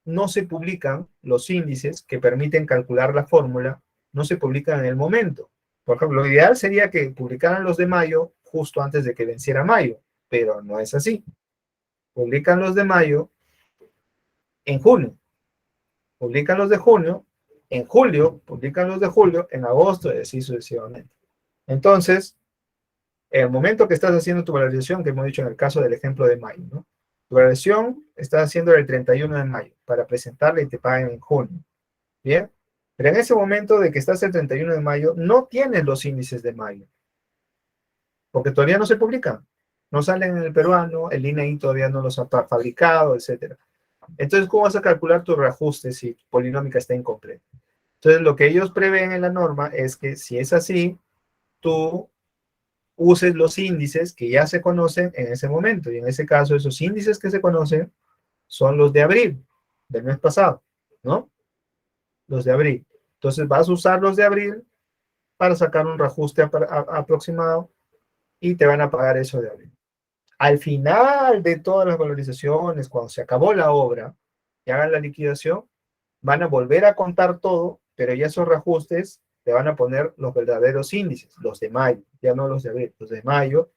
Speaker 1: no se publican los índices que permiten calcular la fórmula, no se publican en el momento. Por ejemplo, lo ideal sería que publicaran los de mayo justo antes de que venciera mayo, pero no es así. Publican los de mayo en junio, publican los de junio, en julio, publican los de julio, en agosto y así sucesivamente. Entonces, en el momento que estás haciendo tu valorización, que hemos dicho en el caso del ejemplo de mayo, ¿no? Tu valorización estás haciendo el 31 de mayo para presentarla y te paguen en junio. ¿Bien? Pero en ese momento de que estás el 31 de mayo, no tienes los índices de mayo, porque todavía no se publican. No salen en el peruano, el INEI todavía no los ha fabricado, etc. Entonces, ¿cómo vas a calcular tu reajuste si tu polinómica está incompleta? Entonces, lo que ellos prevén en la norma es que si es así, tú uses los índices que ya se conocen en ese momento. Y en ese caso, esos índices que se conocen son los de abril, del mes pasado, ¿no? Los de abril. Entonces, vas a usar los de abril para sacar un reajuste aproximado y te van a pagar eso de abril. Al final de todas las valorizaciones, cuando se acabó la obra y hagan la liquidación, van a volver a contar todo, pero ya esos reajustes te van a poner los verdaderos índices, los de mayo, ya no los de abril, los de mayo,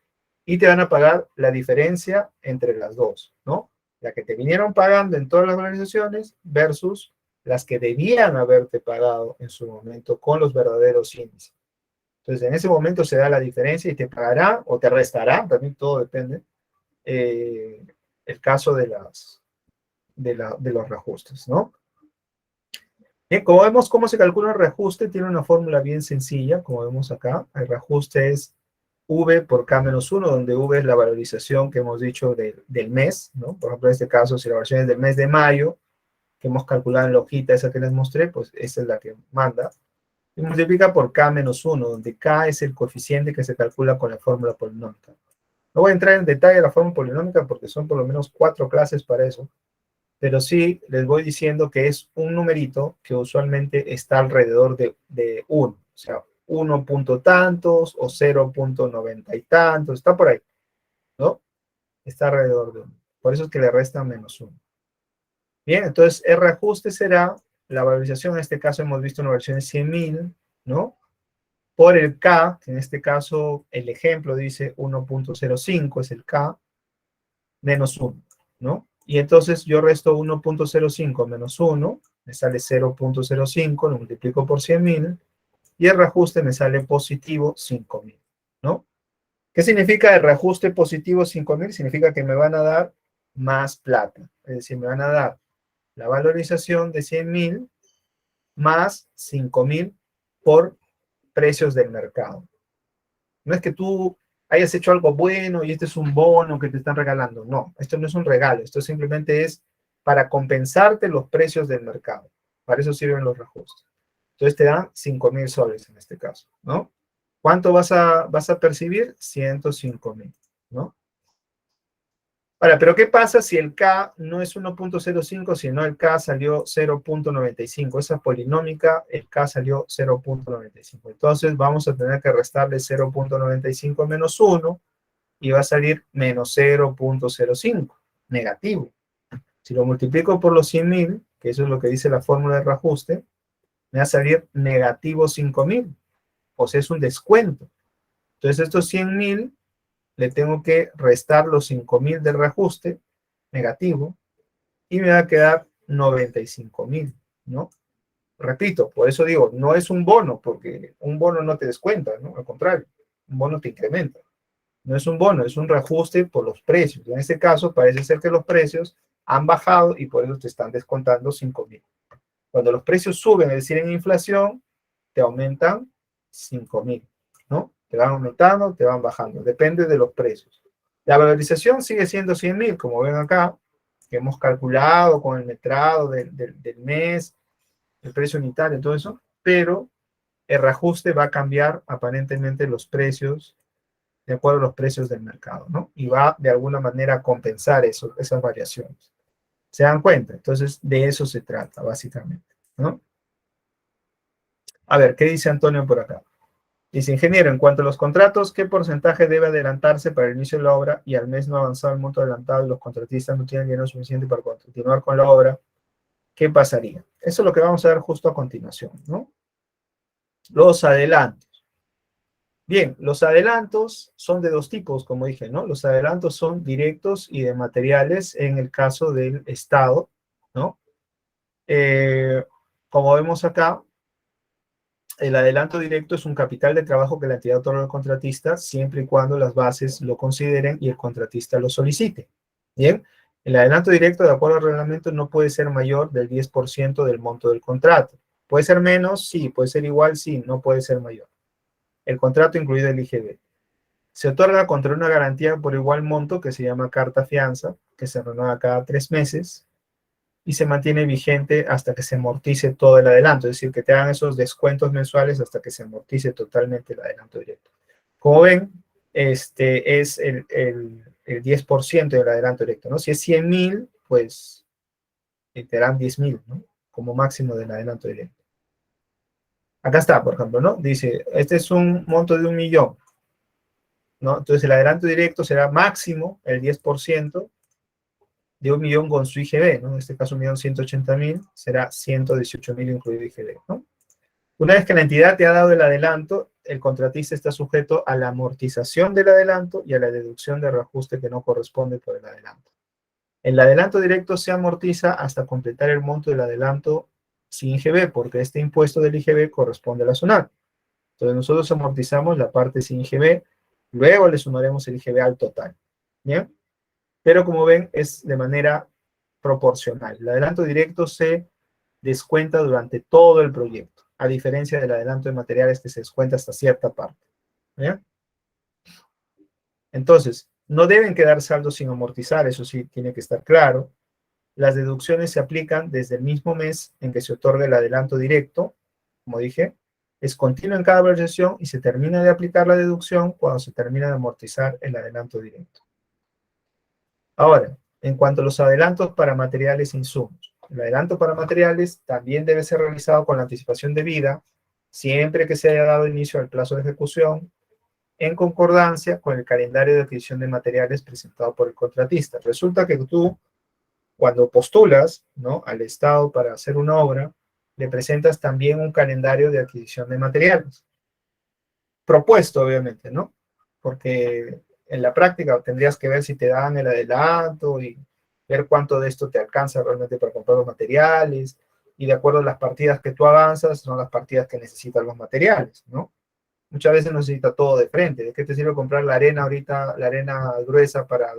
Speaker 1: y te van a pagar la diferencia entre las dos, ¿no? La que te vinieron pagando en todas las valorizaciones versus las que debían haberte pagado en su momento con los verdaderos índices. Entonces, en ese momento se da la diferencia y te pagará o te restará, también todo depende, el caso de los reajustes, ¿no? Bien, como vemos cómo se calcula el reajuste, tiene una fórmula bien sencilla, como vemos acá. El reajuste es V por K-1, donde V es la valorización que hemos dicho del mes, ¿no? Por ejemplo, en este caso, si la valorización es del mes de mayo, que hemos calculado en la hojita esa que les mostré, pues esa es la que manda. Y multiplica por K-1, donde K es el coeficiente que se calcula con la fórmula polinómica. No voy a entrar en detalle de la fórmula polinómica porque son por lo menos 4 clases para eso, pero sí les voy diciendo que es un numerito que usualmente está alrededor de 1. O sea, 1 punto tantos o 0,90 y tantos, está por ahí, ¿no? Está alrededor de 1. Por eso es que le restan -1. Bien, entonces el reajuste será la valorización, en este caso hemos visto una versión de 100.000, ¿no? Por el K, que en este caso el ejemplo dice 1.05, es el K, menos 1, ¿no? Y entonces yo resto 1.05 menos 1, me sale 0.05, lo multiplico por 100.000, y el reajuste me sale positivo 5.000, ¿no? ¿Qué significa el reajuste positivo 5.000? Significa que me van a dar más plata, es decir, me van a dar la valorización de 100.000 más 5.000 por precios del mercado. No es que tú hayas hecho algo bueno y este es un bono que te están regalando. No, esto no es un regalo. Esto simplemente es para compensarte los precios del mercado. Para eso sirven los reajustes. Entonces te dan 5.000 soles en este caso, ¿no? ¿Cuánto vas a percibir? 105.000, ¿no? Ahora, pero ¿qué pasa si el K no es 1.05, sino el K salió 0.95? Esa polinómica, el K salió 0.95. Entonces vamos a tener que restarle 0.95 menos 1 y va a salir menos 0.05, negativo. Si lo multiplico por los 100.000, que eso es lo que dice la fórmula de reajuste, me va a salir negativo 5.000. O sea, es un descuento. Entonces estos 100.000 le tengo que restar los 5.000 del reajuste negativo y me va a quedar 95.000, ¿no? Repito, por eso digo, no es un bono, porque un bono no te descuenta, ¿no? Al contrario, un bono te incrementa. No es un bono, es un reajuste por los precios. En este caso, parece ser que los precios han bajado y por eso te están descontando 5.000. Cuando los precios suben, es decir, en inflación, te aumentan 5.000, ¿no? Te van aumentando, te van bajando, depende de los precios. La valorización sigue siendo 100.000, como ven acá, que hemos calculado con el metrado del mes, el precio unitario, todo eso, pero el reajuste va a cambiar aparentemente los precios de acuerdo a los precios del mercado, ¿no? Y va de alguna manera a compensar esas variaciones. ¿Se dan cuenta? Entonces, de eso se trata, básicamente, ¿no? A ver, ¿qué dice Antonio por acá? Dice, ingeniero, en cuanto a los contratos, ¿qué porcentaje debe adelantarse para el inicio de la obra y al mes no avanzado el monto adelantado y los contratistas no tienen dinero suficiente para continuar con la obra? ¿Qué pasaría? Eso es lo que vamos a ver justo a continuación, ¿no? Los adelantos. Bien, los adelantos son de dos tipos, como dije, ¿no? Los adelantos son directos y de materiales en el caso del Estado, ¿no? Como vemos acá, el adelanto directo es un capital de trabajo que la entidad otorga al contratista siempre y cuando las bases lo consideren y el contratista lo solicite. Bien, el adelanto directo, de acuerdo al reglamento, no puede ser mayor del 10% del monto del contrato. ¿Puede ser menos? Sí. ¿Puede ser igual? Sí. No puede ser mayor. El contrato incluido el IGB. Se otorga contra una garantía por igual monto que se llama carta fianza, que se renueva cada 3 meses y se mantiene vigente hasta que se amortice todo el adelanto, es decir, que te hagan esos descuentos mensuales hasta que se amortice totalmente el adelanto directo. Como ven, este es el 10% del adelanto directo, ¿no? Si es 100.000, pues te dan 10.000, ¿no? Como máximo del adelanto directo. Acá está, por ejemplo, ¿no? Dice, este es un monto de 1.000.000, ¿no? Entonces el adelanto directo será máximo el 10% de 1.000.000 con su IGB, ¿no? En este caso 1.180.000 será 118.000 incluido IGB, ¿no? Una vez que la entidad te ha dado el adelanto, el contratista está sujeto a la amortización del adelanto y a la deducción de reajuste que no corresponde por el adelanto. El adelanto directo se amortiza hasta completar el monto del adelanto sin IGB, porque este impuesto del IGB corresponde a la zonal. Entonces nosotros amortizamos la parte sin IGB, luego le sumaremos el IGB al total. ¿Bien? Pero como ven, es de manera proporcional. El adelanto directo se descuenta durante todo el proyecto, a diferencia del adelanto de materiales que se descuenta hasta cierta parte. ¿Bien? Entonces, no deben quedar saldos sin amortizar, eso sí tiene que estar claro. Las deducciones se aplican desde el mismo mes en que se otorga el adelanto directo, como dije, es continuo en cada valorización y se termina de aplicar la deducción cuando se termina de amortizar el adelanto directo. Ahora, en cuanto a los adelantos para materiales e insumos. El adelanto para materiales también debe ser realizado con la anticipación debida, siempre que se haya dado inicio al plazo de ejecución, en concordancia con el calendario de adquisición de materiales presentado por el contratista. Resulta que tú, cuando postulas, ¿no?, al Estado para hacer una obra, le presentas también un calendario de adquisición de materiales. Propuesto, obviamente, ¿no? Porque en la práctica tendrías que ver si te dan el adelanto y ver cuánto de esto te alcanza realmente para comprar los materiales, y de acuerdo a las partidas que tú avanzas, son las partidas que necesitan los materiales, ¿no? Muchas veces necesita todo de frente. ¿De qué te sirve comprar la arena ahorita, la arena gruesa para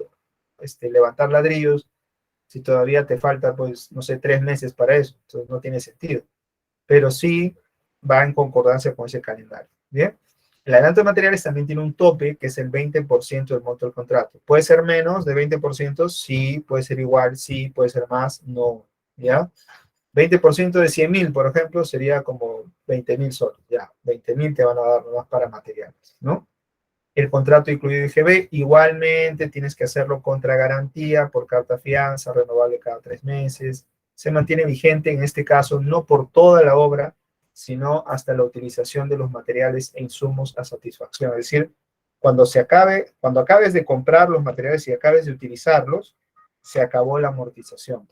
Speaker 1: levantar ladrillos, si todavía te falta, pues, no sé, 3 meses para eso? Entonces no tiene sentido. Pero sí va en concordancia con ese calendario. ¿Bien? El adelanto de materiales también tiene un tope, que es el 20% del monto del contrato. ¿Puede ser menos de 20%? Sí. ¿Puede ser igual? Sí. ¿Puede ser más? No. ¿Ya? 20% de 100.000, por ejemplo, sería como 20.000 soles. Ya, 20.000 te van a dar nomás para materiales, ¿no? El contrato incluye IGB, igualmente tienes que hacerlo contra garantía por carta fianza, renovable cada 3 meses. Se mantiene vigente en este caso no por toda la obra, sino hasta la utilización de los materiales e insumos a satisfacción. Es decir, cuando acabes de comprar los materiales y acabes de utilizarlos, se acabó la amortización.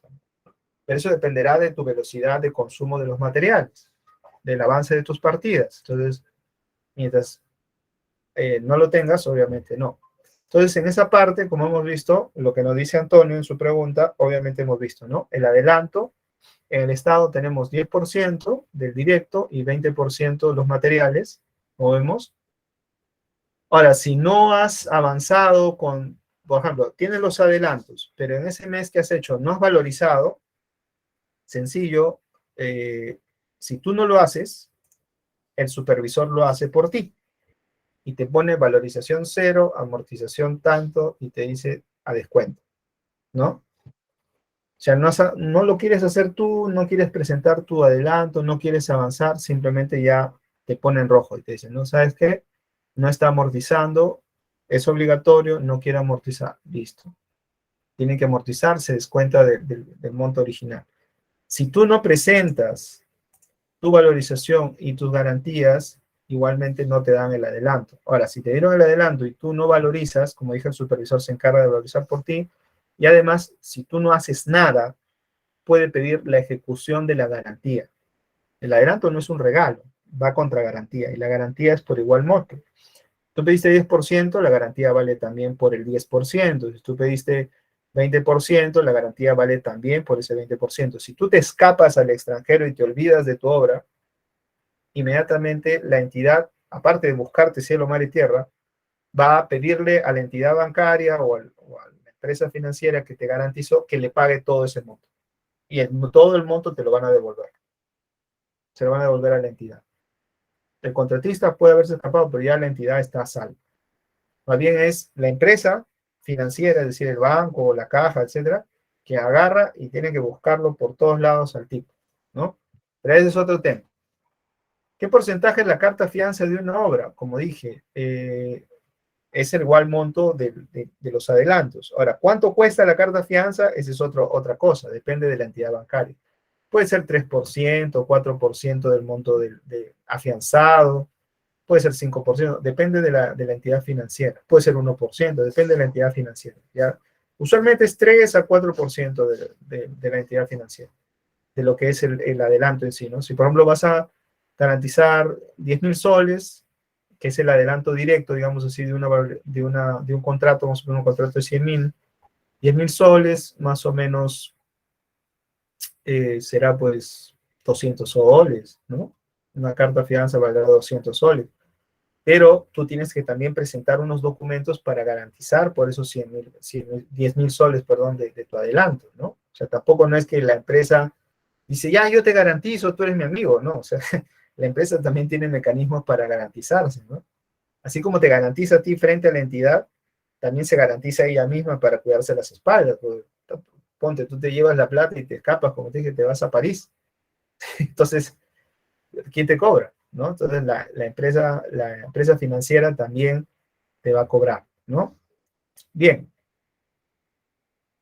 Speaker 1: Pero eso dependerá de tu velocidad de consumo de los materiales, del avance de tus partidas. Entonces, mientras no lo tengas, obviamente no. Entonces, en esa parte, como hemos visto, lo que nos dice Antonio en su pregunta, obviamente hemos visto, ¿no? El adelanto, en el Estado tenemos 10% del directo y 20% de los materiales, como vemos. Ahora, si no has avanzado con, por ejemplo, tienes los adelantos, pero en ese mes que has hecho no has valorizado, sencillo, si tú no lo haces, el supervisor lo hace por ti y te pone valorización 0, amortización tanto y te dice a descuento, ¿no? O sea, no lo quieres hacer tú, no quieres presentar tu adelanto, no quieres avanzar, simplemente ya te pone en rojo y te dice, no, ¿sabes qué? No está amortizando, es obligatorio, no quiere amortizar, listo. Tiene que amortizar, se descuenta del monto original. Si tú no presentas tu valorización y tus garantías, igualmente no te dan el adelanto. Ahora, si te dieron el adelanto y tú no valorizas, como dije, el supervisor se encarga de valorizar por ti, y además, si tú no haces nada, puede pedir la ejecución de la garantía. El adelanto no es un regalo, va contra garantía, y la garantía es por igual monto. Tú pediste 10%, la garantía vale también por el 10%. Si tú pediste 20%, la garantía vale también por ese 20%. Si tú te escapas al extranjero y te olvidas de tu obra, inmediatamente la entidad, aparte de buscarte cielo, mar y tierra, va a pedirle a la entidad bancaria o a la empresa financiera que te garantizó que le pague todo ese monto. Y todo el monto te lo van a devolver. Se lo van a devolver a la entidad. El contratista puede haberse escapado, pero ya la entidad está a salvo. Más bien es la empresa financiera, es decir, el banco o la caja, etcétera, que agarra y tiene que buscarlo por todos lados al tipo, ¿no? Pero ese es otro tema. ¿Qué porcentaje es la carta fianza de una obra? Como dije, es el igual monto de los adelantos. Ahora, ¿cuánto cuesta la carta fianza? Esa es otra cosa, depende de la entidad bancaria. Puede ser 3%, 4% del monto afianzado, puede ser 5%, depende de la entidad financiera. Puede ser 1%, depende de la entidad financiera. ¿Ya? Usualmente es 3 a 4% de la entidad financiera, de lo que es el adelanto en sí, ¿no? Si, por ejemplo, vas a garantizar 10.000 soles, que es el adelanto directo, digamos así, de un contrato, vamos a poner un contrato de 100.000, 10.000 soles, más o menos será pues 200 soles, ¿no? Una carta fianza valdrá 200 soles. Pero tú tienes que también presentar unos documentos para garantizar por esos 10.000 soles, perdón, de tu adelanto, ¿no? O sea, tampoco no es que la empresa dice, ya, yo te garantizo, tú eres mi amigo, ¿no? O sea, la empresa también tiene mecanismos para garantizarse, ¿no? Así como te garantiza a ti frente a la entidad, también se garantiza a ella misma para cuidarse las espaldas. Pues, ponte, tú te llevas la plata y te escapas, como te dije, te vas a París. Entonces, ¿quién te cobra? ¿No? Entonces, la empresa financiera también te va a cobrar, ¿no? Bien.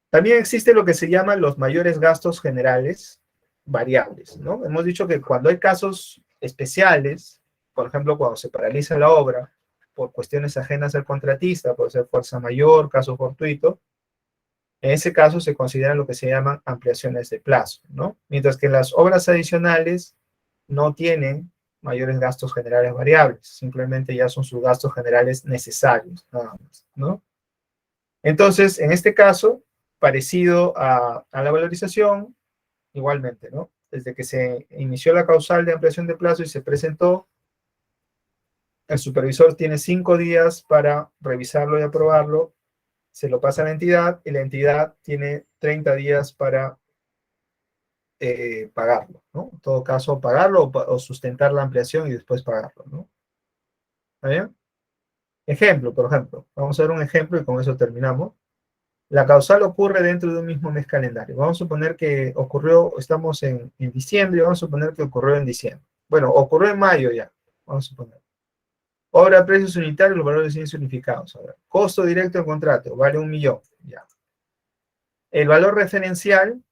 Speaker 1: También existe lo que se llaman los mayores gastos generales variables, ¿no? Hemos dicho que cuando hay casos especiales, por ejemplo, cuando se paraliza la obra por cuestiones ajenas al contratista, por ser fuerza mayor, caso fortuito, en ese caso se consideran lo que se llaman ampliaciones de plazo, ¿no? Mientras que las obras adicionales no tienen mayores gastos generales variables, simplemente ya son sus gastos generales necesarios, nada más, ¿no? Entonces, en este caso, parecido a la valorización, igualmente, ¿no? Desde que se inició la causal de ampliación de plazo y se presentó, el supervisor tiene 5 días para revisarlo y aprobarlo, se lo pasa a la entidad y la entidad tiene 30 días para pagarlo, ¿no? En todo caso, pagarlo o sustentar la ampliación y después pagarlo, ¿no? ¿Está bien? Ejemplo, por ejemplo, vamos a ver un ejemplo y con eso terminamos. La causal ocurre dentro de un mismo mes calendario. Vamos a suponer que ocurrió, estamos en diciembre, vamos a suponer que ocurrió en diciembre. Bueno, ocurrió en mayo ya, vamos a suponer. Obra a precios unitarios, los valores siguen unificados. Ahora, costo directo del contrato, vale 1.000.000, ya. El valor referencial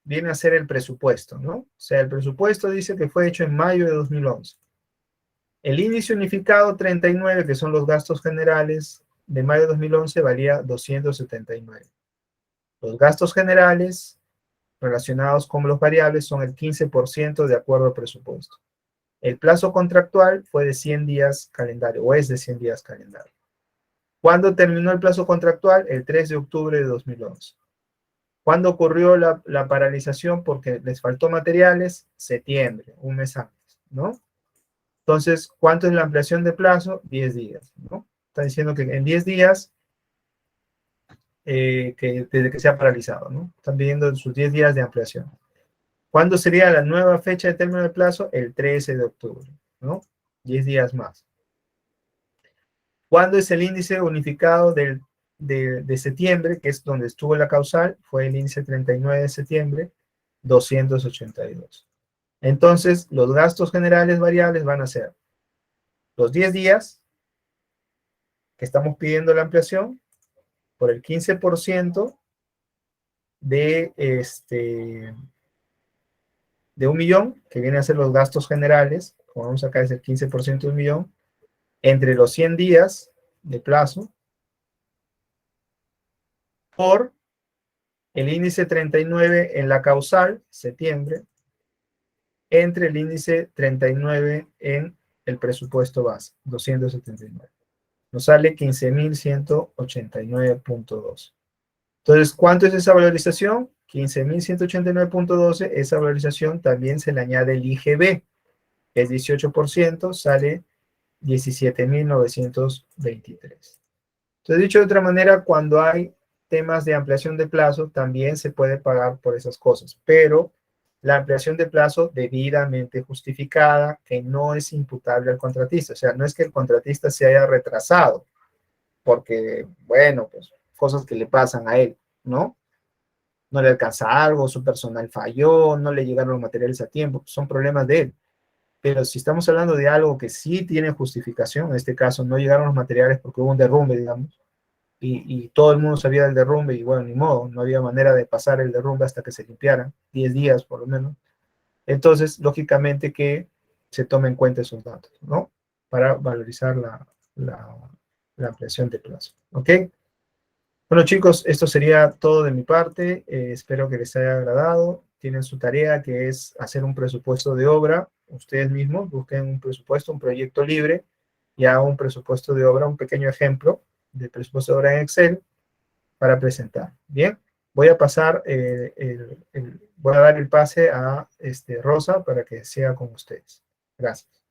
Speaker 1: viene a ser el presupuesto, ¿no? O sea, el presupuesto dice que fue hecho en mayo de 2011. El índice unificado 39, que son los gastos generales de mayo de 2011, valía 279. Los gastos generales relacionados con los variables son el 15% de acuerdo al presupuesto. El plazo contractual fue de 100 días calendario, o es de 100 días calendario. ¿Cuándo terminó el plazo contractual? El 3 de octubre de 2011. ¿Cuándo ocurrió la paralización? Porque les faltó materiales, septiembre, un mes antes, ¿no? Entonces, ¿cuánto es la ampliación de plazo? 10 días, ¿no? Está diciendo que en 10 días, desde que se ha paralizado, ¿no? Están pidiendo sus 10 días de ampliación. ¿Cuándo sería la nueva fecha de término de plazo? El 13 de octubre, ¿no? 10 días más. ¿Cuándo es el índice unificado de septiembre, que es donde estuvo la causal? Fue el índice 39 de septiembre, 282. Entonces, los gastos generales variables van a ser los 10 días que estamos pidiendo la ampliación por el 15% de 1.000.000, que viene a ser los gastos generales, como vamos acá es el 15% de 1.000.000, entre los 100 días de plazo, por el índice 39 en la causal, septiembre, entre el índice 39 en el presupuesto base, 279. Nos sale 15.189.12. Entonces, ¿cuánto es esa valorización? 15.189.12. Esa valorización también se le añade el IGB, que es 18%, sale 17.923. Entonces, dicho de otra manera, cuando hay temas de ampliación de plazo, también se puede pagar por esas cosas, pero la ampliación de plazo debidamente justificada, que no es imputable al contratista. O sea, no es que el contratista se haya retrasado, porque, bueno, pues cosas que le pasan a él, ¿no? No le alcanza algo, su personal falló, no le llegaron los materiales a tiempo, son problemas de él. Pero si estamos hablando de algo que sí tiene justificación, en este caso no llegaron los materiales porque hubo un derrumbe, digamos, y todo el mundo sabía del derrumbe y bueno, ni modo, no había manera de pasar el derrumbe hasta que se limpiara, 10 días por lo menos. Entonces, lógicamente que se tomen en cuenta esos datos, ¿no? Para valorizar la ampliación de plazo, ¿ok? Bueno, chicos, esto sería todo de mi parte. Espero que les haya agradado. Tienen su tarea, que es hacer un presupuesto de obra. Ustedes mismos busquen un presupuesto, un proyecto libre, y hagan un presupuesto de obra, un pequeño ejemplo de presupuesto de obra en Excel para presentar. Bien, voy a pasar, voy a dar el pase a Rosa para que sea con ustedes. Gracias.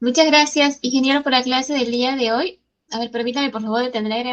Speaker 3: Muchas gracias, ingeniero, por la clase del día de hoy. A ver, permítame, por favor, detener